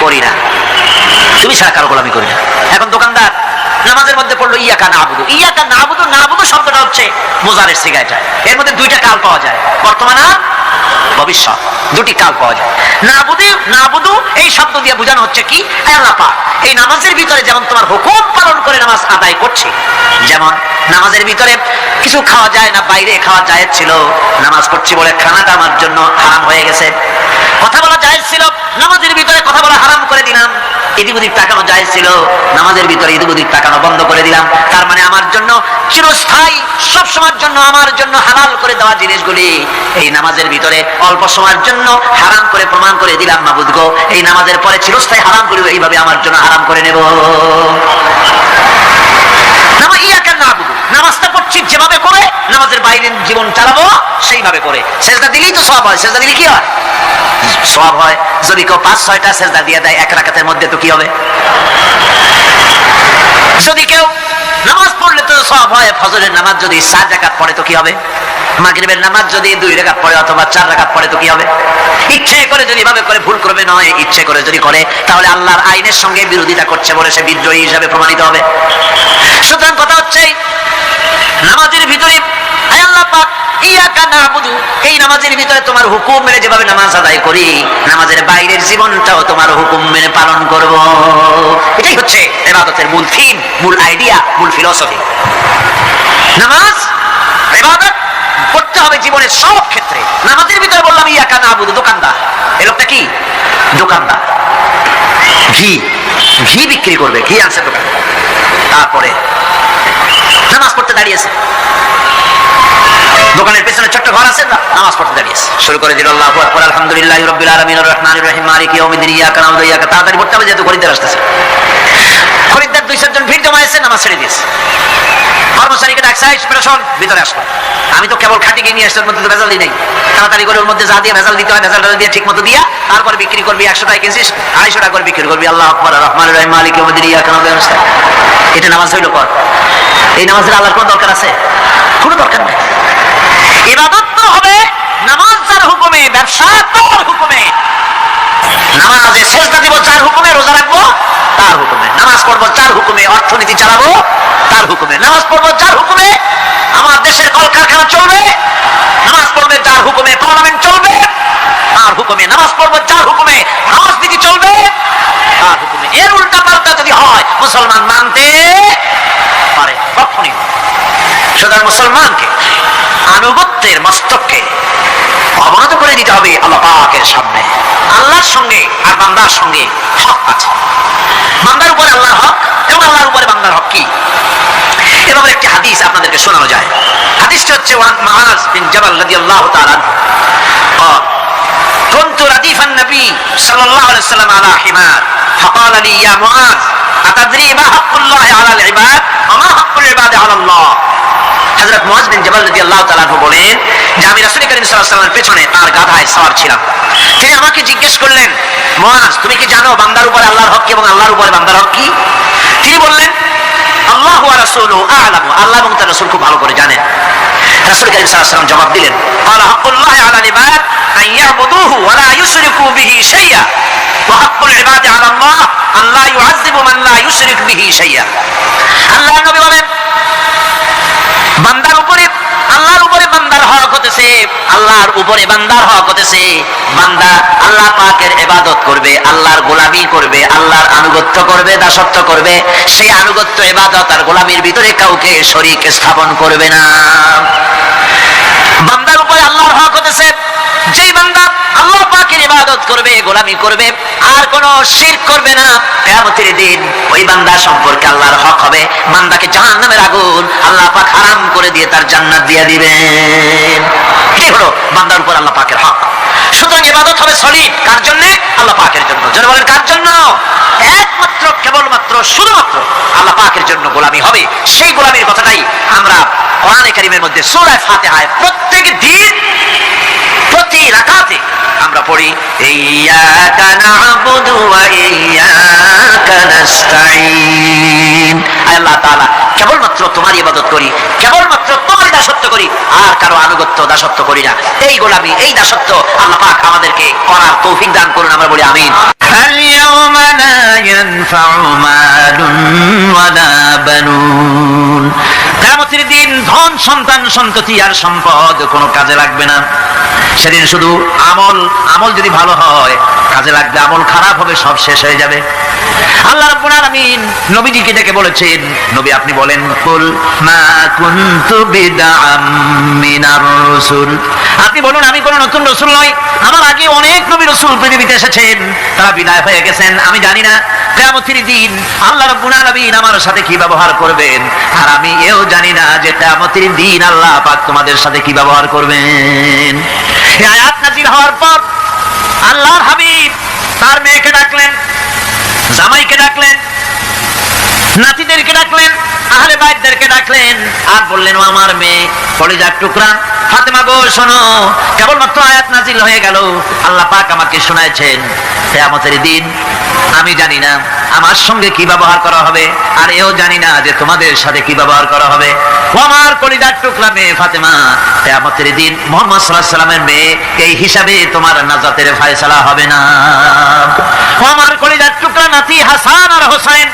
Speaker 1: করি না, তুমি ছাড়া কারো গোলামি করি না। এখন দোকানদার নামাজের মধ্যে পড়লো ইয়াকা না'বুদু। ইয়াকা না'বুদু, না'বুদু শব্দটা হচ্ছে মোজারের সিগা। এটা এর মধ্যে দুইটা কাল পাওয়া যায়, বর্তমান আর ভবিষ্যৎ, দুটি কাল পাওয়া যায়। নাবুদু এই শব্দ দিয়ে বোঝানো হচ্ছে কি, আল্লাহ পাক এই নামাজের ভিতরে যেমন তোমার হুকুম পালন করে নামাজ আদায় করছে, যেমন নামাজের ভিতরে কিছু খাওয়া যায় না, বাইরে খাওয়া জায়েজ ছিল, নামাজ পড়ছি বলে খানাটা আমার জন্য হারাম হয়ে গেছে। কথা বলা জায়েজ ছিল, নামাজের ভিতরে কথা বলা হারাম করে দিলাম। এদিক ওদিক তাকানো জায়েজ ছিল, নামাজের ভিতরে এদিক ওদিক তাকানো বন্ধ করে দিলাম। তার মানে আমার জন্য চিরস্থায়ী, সব সময়ের জন্য আমার জন্য হালাল করে দেওয়া জিনিসগুলি এই নামাজের ভিতরে অল্প সময়ের জন্য হারাম করে প্রমাণ করে দিলাম। মাবুদ গো, এই নামাজের পরে চিরস্থায়ী হারাম করি, এইভাবে আমার জন্য হারাম করে নেব। নামাজটা পড়ছি যেভাবে করে, নামাজের বাইরের জীবন চালাবো সেইভাবে করে। সেজদা দিলেই তো সওয়াব হয়, সেজদা দিলে কি হয়? সওয়াব হয়। যদি কেউ 5-6টা সেজদা দিয়ে দেয় এক রাকাতের মধ্যে তো কি হবে? যদি কেউ নামাজ পড়লে তো সওয়াব হয়। ফজরের নামাজ যদি 4 রাকাত পড়ে তো কি হবে? মাগরিবের নামাজ যদি 2 রাকাত পড়ে অথবা 4 রাকাত পড়ে তো কি হবে? ইচ্ছে করে যদি এভাবে করে, ভুল করবে নয়, ইচ্ছে করে যদি করে, তাহলে আল্লাহর আইনের সঙ্গে বিরোধিতা করছে বলে সে বিদ্রোহী হিসাবে প্রমাণিত হবে। সুতরাং কথা হচ্ছে নামাজের ভিতরে আল্লাহ পাক ইয়াকা নাবুদু, এই নামাজের ভিতরে তোমার হুকুম মেনে যেভাবে নামাজ আদায় করি, নামাজের বাইরের জীবনটাও তোমার হুকুম মেনে পালন করব। এটাই হচ্ছে ইবাদতের মূল থিম, মূল আইডিয়া, মূল ফিলোসফি। নামাজ ইবাদত করতে হবে জীবনের সব ক্ষেত্রে। নামাজের ভিতরে বললাম ইয়াকা নাবুদু, দোকানদার, এই লোকটা কি দোকানদার, ঘি বিক্রি করবে, ঘি আনছে দোকানে। তারপরে নামাজ পড়তে দাঁড়িয়েছে, দোকানের পেছনে ছোট্ট ঘর আছে, নামাজ পড়তে দাঁড়িয়েছে, শুরু করে দিল আল্লাহু আকবার, আলহামদুলিল্লাহি রাব্বিল আলামিন আর রহমানির রহিম মালিকি ইয়াউমিদ্দিন, ইয়াকা না'বুদু ওয়া ইয়াকা। তাড়াতাড়ি পড়তে হবে যেহেতু খরিদ্দার আসতেছে। খরিদ্দার 2-4 জন ভিড় জমায়েছে, নামাজ ছেড়ে দিয়েছে। কর্মচারীকে ডাকছে, শোন ভিতরে আসো, আমি তো কেবল খাটি গিয়ে নিয়ে আসছি, ওর মধ্যে তো ভেজাল নেই, তাড়াতাড়ি করে ওর মধ্যে যা দিয়ে ভেজাল দিতে হয় ভেজালটা দিয়ে ঠিক মতো দিয়া তারপর বিক্রি করবি। 100 টাকা কিনছিস, 250 টাকা করে বিক্রি করবি। আল্লাহু আকবার, রহমানির রহিম মালিকি ইয়াউমিদ্দিন, ইয়াকা না'বুদু ওয়া ইয়াকা। এটা নামাজ হইল কর? এই নামাজের আল্লাহর কোন দরকার আছে? কোনো দরকার নেই। ইবাদত তো হবে নামাজ যার হুকুমে, ব্যবসা তার হুকুমে। নামাজে সেজদা দিব যার হুকুমে, রোজা রাখবো তার হুকুমে, নামাজ পড়বো যার হুকুমে, অর্থনীতি চালাবো তার হুকুমে, নামাজ পড়বো যার হুকুমে, আমার দেশের কলকারখানা চলবে, নামাজ পড়বে যার হুকুমে, পার্লামেন্ট চলবে তার হুকুমে, নামাজ পড়বো যার হুকুমে, রাজনীতি চলবে তার হুকুমে। এর উল্টা পাল্টা যদি হয় মুসলমান মানতে পারে কখনই। সুতরাং মুসলমানকে আনুগত্যের মস্তককে অবনত করে দিতে হবে আল্লাহ পাকের সামনে। আল্লাহর সঙ্গে আর বান্দার সঙ্গে হক আছে, বান্দার উপরে আল্লাহর হক এবং আল্লাহর উপরে বান্দার হক কি? এভাবে একটি হাদিস আপনাদেরকে শোনানো যায়। হাদিসটি হচ্ছে মুআজ বিন জাবাল রাদিয়াল্লাহু তাআলা قال كنت رديف النبي صلى الله عليه وسلم على حمار فقال لي يا معاذ أتدري ما حق الله على العباد وما حق العباد على الله। হযরত মুআজ বিন জাবাল রাদিয়াল্লাহু তাআলা বলেন যে আমি রাসূল করিম সাল্লাল্লাহু আলাইহি ওয়াসাল্লামের পেছনে তার গাধায় সওয়ার ছিলাম। তিনি আমাকে জিজ্ঞেস করলেন, মুআজ তুমি কি জানো বান্দার উপরে আল্লাহর হক কি এবং আল্লাহর উপরে বান্দার হক কি? তিনি বললেন, আল্লাহু ওয়া রাসূলুহু আ'লামু, আল্লাহ এবং তার রাসূল খুব ভালো করে জানেন। রাসূল করিম সাল্লাল্লাহু আলাইহি ওয়াসাল্লাম জবাব দিলেন, ক্বালা হাক্কুল্লাহি আলাল ইবাদ আন ইয়াবুদুহু ওয়া লা ইউশরিকু বিহি শাইআ ওয়া হাক্কুল ইবাদি আলা আল্লাহ আন লা ইউআযযিবু মান লা ইউশরিক বিহি শাইআ। আল্লাহর নবী বলেন, বান্দার উপরে আল্লাহর উপরে বান্দার হক হতেছে, আল্লাহর উপরে বান্দার হক হতেছে বান্দা আল্লাহ পাকের ইবাদত করবে, আল্লাহর গোলামি করবে, আল্লাহর আনুগত্য করবে, দাসত্ব করবে। সেই আনুগত্য, ইবাদত আর গোলামির ভিতরে কাউকে শরীক স্থাপন করবে না। বান্দার উপরে আল্লাহর হক হতেছে যেই বান্দা আল্লাহ পাকের ইবাদত করবে, গোলামি করবে, আর কোনো শিরক করবে না, কিয়ামতের দিন ওই বান্দা সম্পর্কে আল্লাহর হক হবে বান্দাকে জাহান্নামের আগুন আল্লাহ পাক হারাম করে দিয়ে তার জান্নাত দিয়ে দিবেন। এই হলো বান্দার উপর আল্লাহ পাকের হক। সুতরাং ইবাদত হবে সলিড কার জন্য? আল্লাহ পাকের জন্য। যারা বলেন কার জন্য? একমাত্র, কেবলমাত্র, শুধুমাত্র আল্লাহ পাকের জন্য গোলামি হবে। সেই গোলামির কথাটাই আমরা কোরআনে কারীমের মধ্যে সূরা ফাতিহায় প্রত্যেক দিন প্রতি রাকাতে আমরা পড়ি, ইয়্যাকা না'বুদু ওয়া ইয়্যাকা নাস্তাঈন। আল্লাহ তাআলা কেবলমাত্র তোমার ইবাদত করি, কেবলমাত্র তোমার দাসত্ব করি, আর কারো আনুগত্য দাসত্ব করি না। এই গোলামি, এই দাসত্ব আল্লাহ পাক আমাদেরকে করার তৌফিক দান করুন, আমরা বলি আমিন। اليوم لا ينفع مال ولا بنون। কিয়ামতের দিন ধন সন্তান সন্ততি আর সম্পদ কোনো কাজে লাগবে না। সেদিন শুধু আমল যদি ভালো হয় কাজে লাগবে, আমল খারাপ হবে সব শেষ হয়ে যাবে। আল্লাহ রাব্বুল আলামিন নবীজিকে ডেকে বলেছেন, নবী আপনি বলেন, কুল মা কুনতু বিদআম মিনার রাসূল, আপনি বলুন আমি কোন নতুন রাসূল নই, আমার আগে অনেক নবী রাসূল পৃথিবীতে এসেছেন, তারা বিদায় হয়ে গেছেন। আমি জানি না কিয়ামতের দিন আল্লাহ রাব্বুল আলামিন আমার সাথে কি ব্যবহার করবেন, আর আমি এও জানি না যে কিয়ামতের দিন আল্লাহ পাক তোমাদের সাথে কি ব্যবহার করবেন। এই আয়াত নাযিল হওয়ার পর আল্লাহর হাবিব তার মেয়েকে ডাকলেন, জামাইকে ডাকলেন, নাতিদেরকে ডাকলেন, আহলে বাইতদেরকে ডাকলেন, আর বললেন, ও আমার মেয়ে কলিজার টুকরা ফাতেমা গো শোনো, কেবলমাত্র আয়াত নাজিল হয়ে গেল, আল্লাহ পাক আমাকে শোনাচ্ছেন কিয়ামতের দিন আমি জানি না আমার সঙ্গে কি ব্যবহার করা হবে, আর এও জানি না যে তোমাদের সাথে কি ব্যবহার করা হবে। ও আমার কলিজার টুকরা মেয়ে ফাতেমা, কিয়ামতের দিন মুহাম্মদ সাল্লাল্লাহু আলাইহি ওয়াসাল্লামের মেয়ে এই হিসাবে তোমার নাজাতের ফয়সালা হবে না। ও আমার কলিজার টুকরা নাতি হাসান আর হোসেন,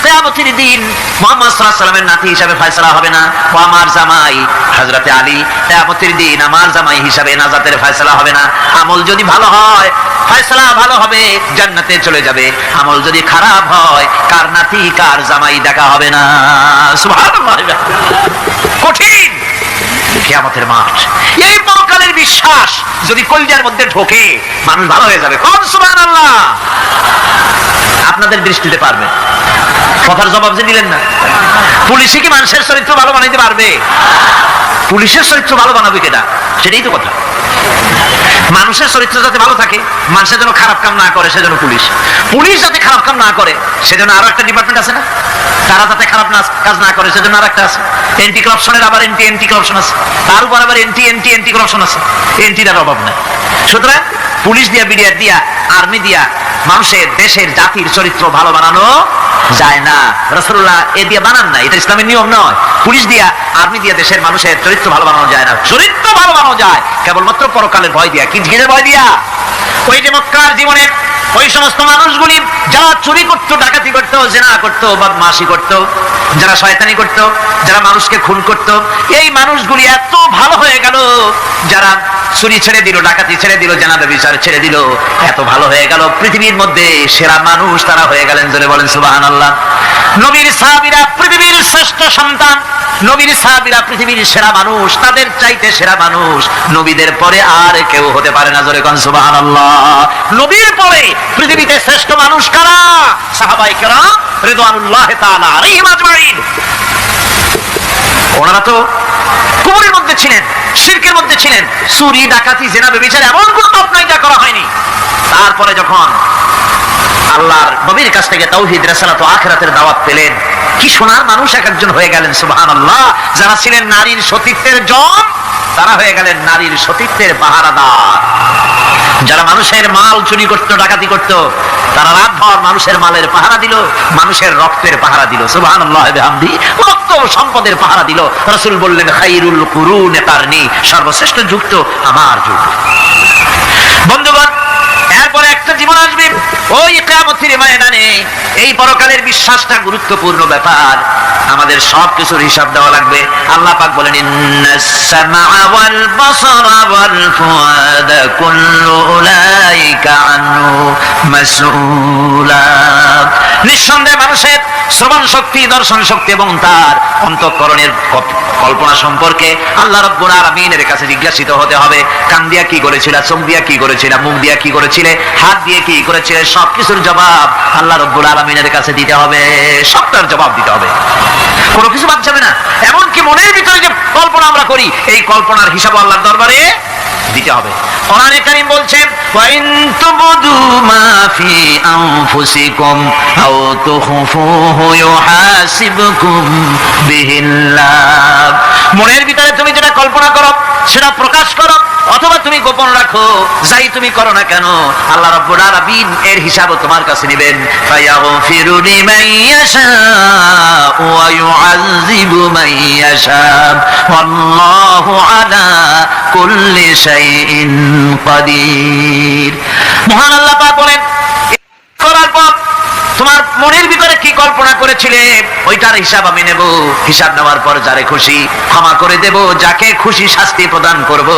Speaker 1: কিয়ামতের দিন মুহাম্মদ সাল্লাল্লাহু আলাইহি ওয়াসাল্লামের নাতি হিসাবে ফয়সালা হবে না। ও আমার জামাই হযরতে আলী, কিয়ামতের দিন আমার জামাই হিসাবে নাজাতের ফয়সালা হবে না। আমল যদি ভালো হয় ফয়সালা ভালো হবে, জান্নাতে চলে যাবে। আমল যদি খারাপ হয় কার নাতি কার জামাই দেখা হবে না। সুবহানাল্লাহ, কঠিন কিয়ামতের মাঠ। এই পরকালের বিশ্বাস যদি কলিজার মধ্যে ঢোকে মানুষ ভালো হয়ে যাবে। কোন সুবহানাল্লাহ। আপনাদের দৃষ্টিতে পারবে, কথার জবাব যে দিলেন না। পুলিশে কি মানুষের চরিত্র ভালো বানাইতে পারবে? পুলিশের চরিত্র ভালো বানাবে কেটা? সেটাই তো কথা। মানুষের চরিত্র যাতে ভালো থাকে, মানুষের যেন খারাপ কাম না করে সেজন্য পুলিশ যাতে খারাপ কাম না করে সেজন্য আরো একটা ডিপার্টমেন্ট আছে না, তারা যাতে খারাপ কাজ না করে সেজন্য আর একটা আছে। এন্টি করাপশনের আবার এন্টি করাপশন আছে, তার উপর আবার এন্টি করাপশন আছে। এন্টিটার অভাব নাই। সুতরাং পুলিশ দিয়া, বিডিআর দিয়া, আর্মি দিয়া মানুষের, দেশের, জাতির চরিত্র ভালো বানানো যায় না। রাসূলুল্লাহ এ দিয়ে বানান না, এটা ইসলামের নিয়ম নয়। পুলিশ দিয়া, আর্মি দিয়া দেশের মানুষের চরিত্র ভালো বানানো যায় না। চরিত্র ভালো বানানো যায় কেবলমাত্র পরকালের ভয় দিয়া। কি কিসের ভয় দিয়া? ওই যে মক্কার জীবনে ওই সমস্ত মানুষগুলি যারা চুরি করতো, ডাকাতি করতো, জিনা করতো, বদমাশি করতো, যারা শয়তানি করতো, যারা মানুষকে খুন করতো, এই মানুষগুলি এত ভালো হয়ে গেল, যারা চুরি ছেড়ে দিল, ডাকাতি ছেড়ে দিল, জিনা ব্যভিচার ছেড়ে দিল, এত ভালো হয়ে গেল, পৃথিবীর মধ্যে সেরা মানুষ তারা হয়ে গেলেন। জোরে বলেন সুবহানাল্লাহ। নবীর সাহাবীরা পৃথিবীর শ্রেষ্ঠ সন্তান, নবীর সাহাবীরা পৃথিবীর সেরা মানুষ, তাদের চাইতে সেরা মানুষ নবীদের পরে আর কেউ হতে পারে না। জোরে কোন সুবহানাল্লাহ। নবীর পরে পৃথিবীতে শ্রেষ্ঠ মানুষ কারা? সাহাবায়ে কেরাম রিদওয়ানুল্লাহি তাআলা আলাইহিম আজমাইন। ওনারা তো কুফরের মধ্যে ছিলেন, শিরকের মধ্যে ছিলেন, চুরি, ডাকাতি, জিনা, ব্যভিচার এমন কোন পাপ নাই যা করা হয়নি। তারপরে যখন আল্লাহর নবীর কাছ থেকে তাওহীদ, রিসালাত ও আখিরাতের দাওয়াত পেলেন, কি সোনার মানুষ এক একজন হয়ে গেলেন। সুবহানাল্লাহ। যারা ছিলেন নারীর সতীত্বের জম, তারা হয়ে গেলেন নারীর সতীত্বের পাহারাদার। যারা মানুষের মাল চুরি করতো, ডাকাতি করতো, তারা রাতভর মানুষের মালের পাহারা দিল, মানুষের রক্তের পাহারা দিল। সুবহানাল্লাহ বিহামদি। রক্ত ও সম্পদের পাহারা দিল। রাসূল বললেন, খায়রুল কুরুনি কারনি, সর্বশ্রেষ্ঠ যুগ তো আমার যুগ। বন্ধুগণ, এরপরে একটা জীবন আসবে ওই কিয়ামতের ময়দানে। এই পরকালের বিশ্বাসটা গুরুত্বপূর্ণ ব্যাপার, আমাদের সব কিছুর হিসাব দেওয়া লাগবে। আল্লাহ পাক বলেন, ইন্নাস সামআ ওয়াল বাসারা ওয়াল ফুআদা কুল্লু উলাইকা আনহু মাসউলা। নিঃসন্দেহে মানুষের শ্রবণ শক্তি, দর্শন শক্তি এবং তার অন্তঃকরণের কল্পনা সম্পর্কে আল্লাহ রাব্বুল আলামিনের কাছে জিজ্ঞাসিত হতে হবে। কান দিয়া কি করেছিল, চোখ দিয়া কি করেছিল, মুখ দিয়া কি করেছিলে, হাত দিয়ে কি করেছিলে, সবকিছুর জবাব আল্লাহ রাব্বুল আলামিনের কাছে দিতে হবে। সবটার জবাব দিতে হবে, কোনো কিছু বাদ যাবে না। এমনকি মনের ভিতরে যে কল্পনা আমরা করি, এই কল্পনার হিসাব আল্লাহর দরবারে দিতে হবে। কোরআনে কারীম বলছেন, ওয়া ইন তুবদু মা ফি আনফুসিকুম আও তুখফুহু ইউহাসিবকুম বিহিল্লাহ। মনের ভিতরে তুমি যেটা কল্পনা করো সেটা প্রকাশ করো, অথবা তুমি গোপন রাখো, যাই তুমি করো না কেন আল্লাহ রাব্বুল আলামিন এর হিসাবও তোমার কাছে নেবেন। ফায়াগফিরু লিমান ইয়াশা ওয়া ইউআযযিবু মান ইয়াশা ওয়াল্লাহু আলা কুল্লি শাইইন কাদির। মহান আল্লাহ পাক বলেন, করার পর তোমার মনের ভিতরে কি কল্পনা করেছিলে ওইটার হিসাব আমি নেব, হিসাব নেওয়ার পর যারে খুশি ক্ষমা করে দেব, যাকে খুশি শাস্তি প্রদান করব।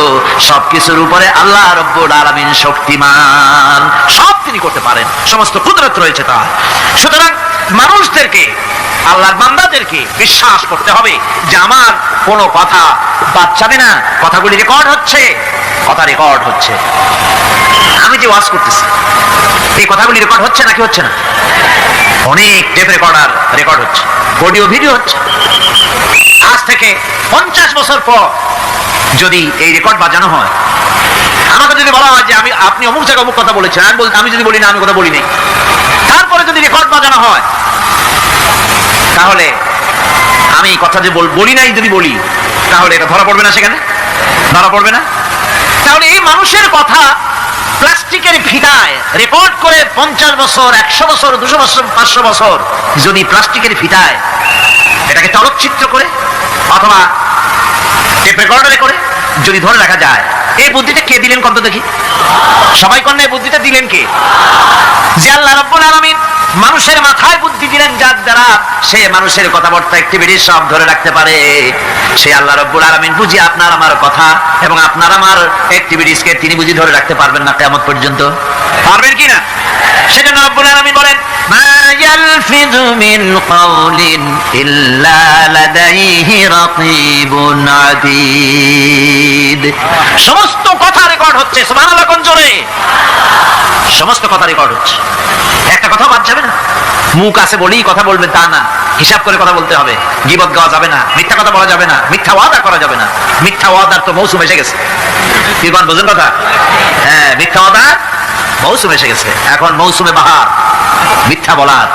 Speaker 1: সবকিছুর উপরে আল্লাহ রব্বুল আলামিন শক্তিমান, সব তিনি করতে পারেন, সমস্ত কুদরত রয়েছে তার। সুতরাং মানুষদেরকে, আল্লাহর বান্দাদেরকে বিশ্বাস করতে হবে যে আমার কোনো কথা বাদ যাবে না, কথাগুলি রেকর্ড হচ্ছে, কথা রেকর্ড হচ্ছে। আমি যে ওয়াজ করতেছি এই কথাগুলি রেকর্ড হচ্ছে নাকি হচ্ছে না? অনেক টেপ রেকর্ডার রেকর্ড হচ্ছে, অডিও ভিডিও হচ্ছে। আজ থেকে 50 বছর পর যদি এই রেকর্ড বাজানো হয়, আমাকে যদি বলা হয় যে আপনি অমুক জায়গায় অমুক কথা বলেছেন, আমি যদি বলি না আমি কথা বলি নাই, তারপরে যদি রেকর্ড বাজানো হয়, তাহলে আমি কথা যে বলি নাই যদি বলি, তাহলে এটা ধরা পড়বে না? সেখানে ধরা পড়বে না? তাহলে এই মানুষের কথা প্লাস্টিকের ফিতায় রেকর্ড করে 50 বছর, 100 বছর, 200 বছর, 500 বছর যদি প্লাস্টিকের ফিতায় এটাকে চলচ্চিত্র করে অথবা টেপ রেকর্ডারে করে যদি ধরে রাখা যায়, এই বুদ্ধিটা কে দিলেন কত দেখি? সবাই কন্যা এই বুদ্ধিটা দিলেন কে? যে আল্লাহ রাব্বুল আলামিন মানুষের মাথায় বুদ্ধি দিলেন, যার দ্বারা সে মানুষের কথাবার্তা অ্যাক্টিভিটি সব ধরে রাখতে পারে। সে আল্লাহ রাব্বুল আলামিন বুঝি আপনার আমার কথা এবং আপনার আমার অ্যাক্টিভিটিসকে তিনি বুঝি ধরে রাখতে পারবেন না কিয়ামত পর্যন্ত? পারবেন কি না? সেজন্য রাব্বুল আলামিন বলেন মা ইয়ালফিযু মিন কাওলিন ইল্লা লাদাইহি রাকিবুন আতীদ। সমস্ত কথা রেকর্ড হচ্ছে, সুবহানাল্লাহ কোন জোরে। সমস্ত কথা রেকর্ড হচ্ছে, একটা কথা বাদ যাবে না। মুখ আছে বলেই কথা বলবে তা না, হিসাব করে কথা বলতে হবে। গীবত গাওয়া যাবে না, মিথ্যা কথা বলা যাবে না, মিথ্যা ওয়াদা করা যাবে না। মিথ্যা ওয়াদার তো মৌসুম এসে গেছে। কি কোন বুঝেন কথা? হ্যাঁ, মিথ্যা ওয়াদার মৌসুম এসে গেছে। এখন মৌসুমে বাহার, মিথ্যা বলার।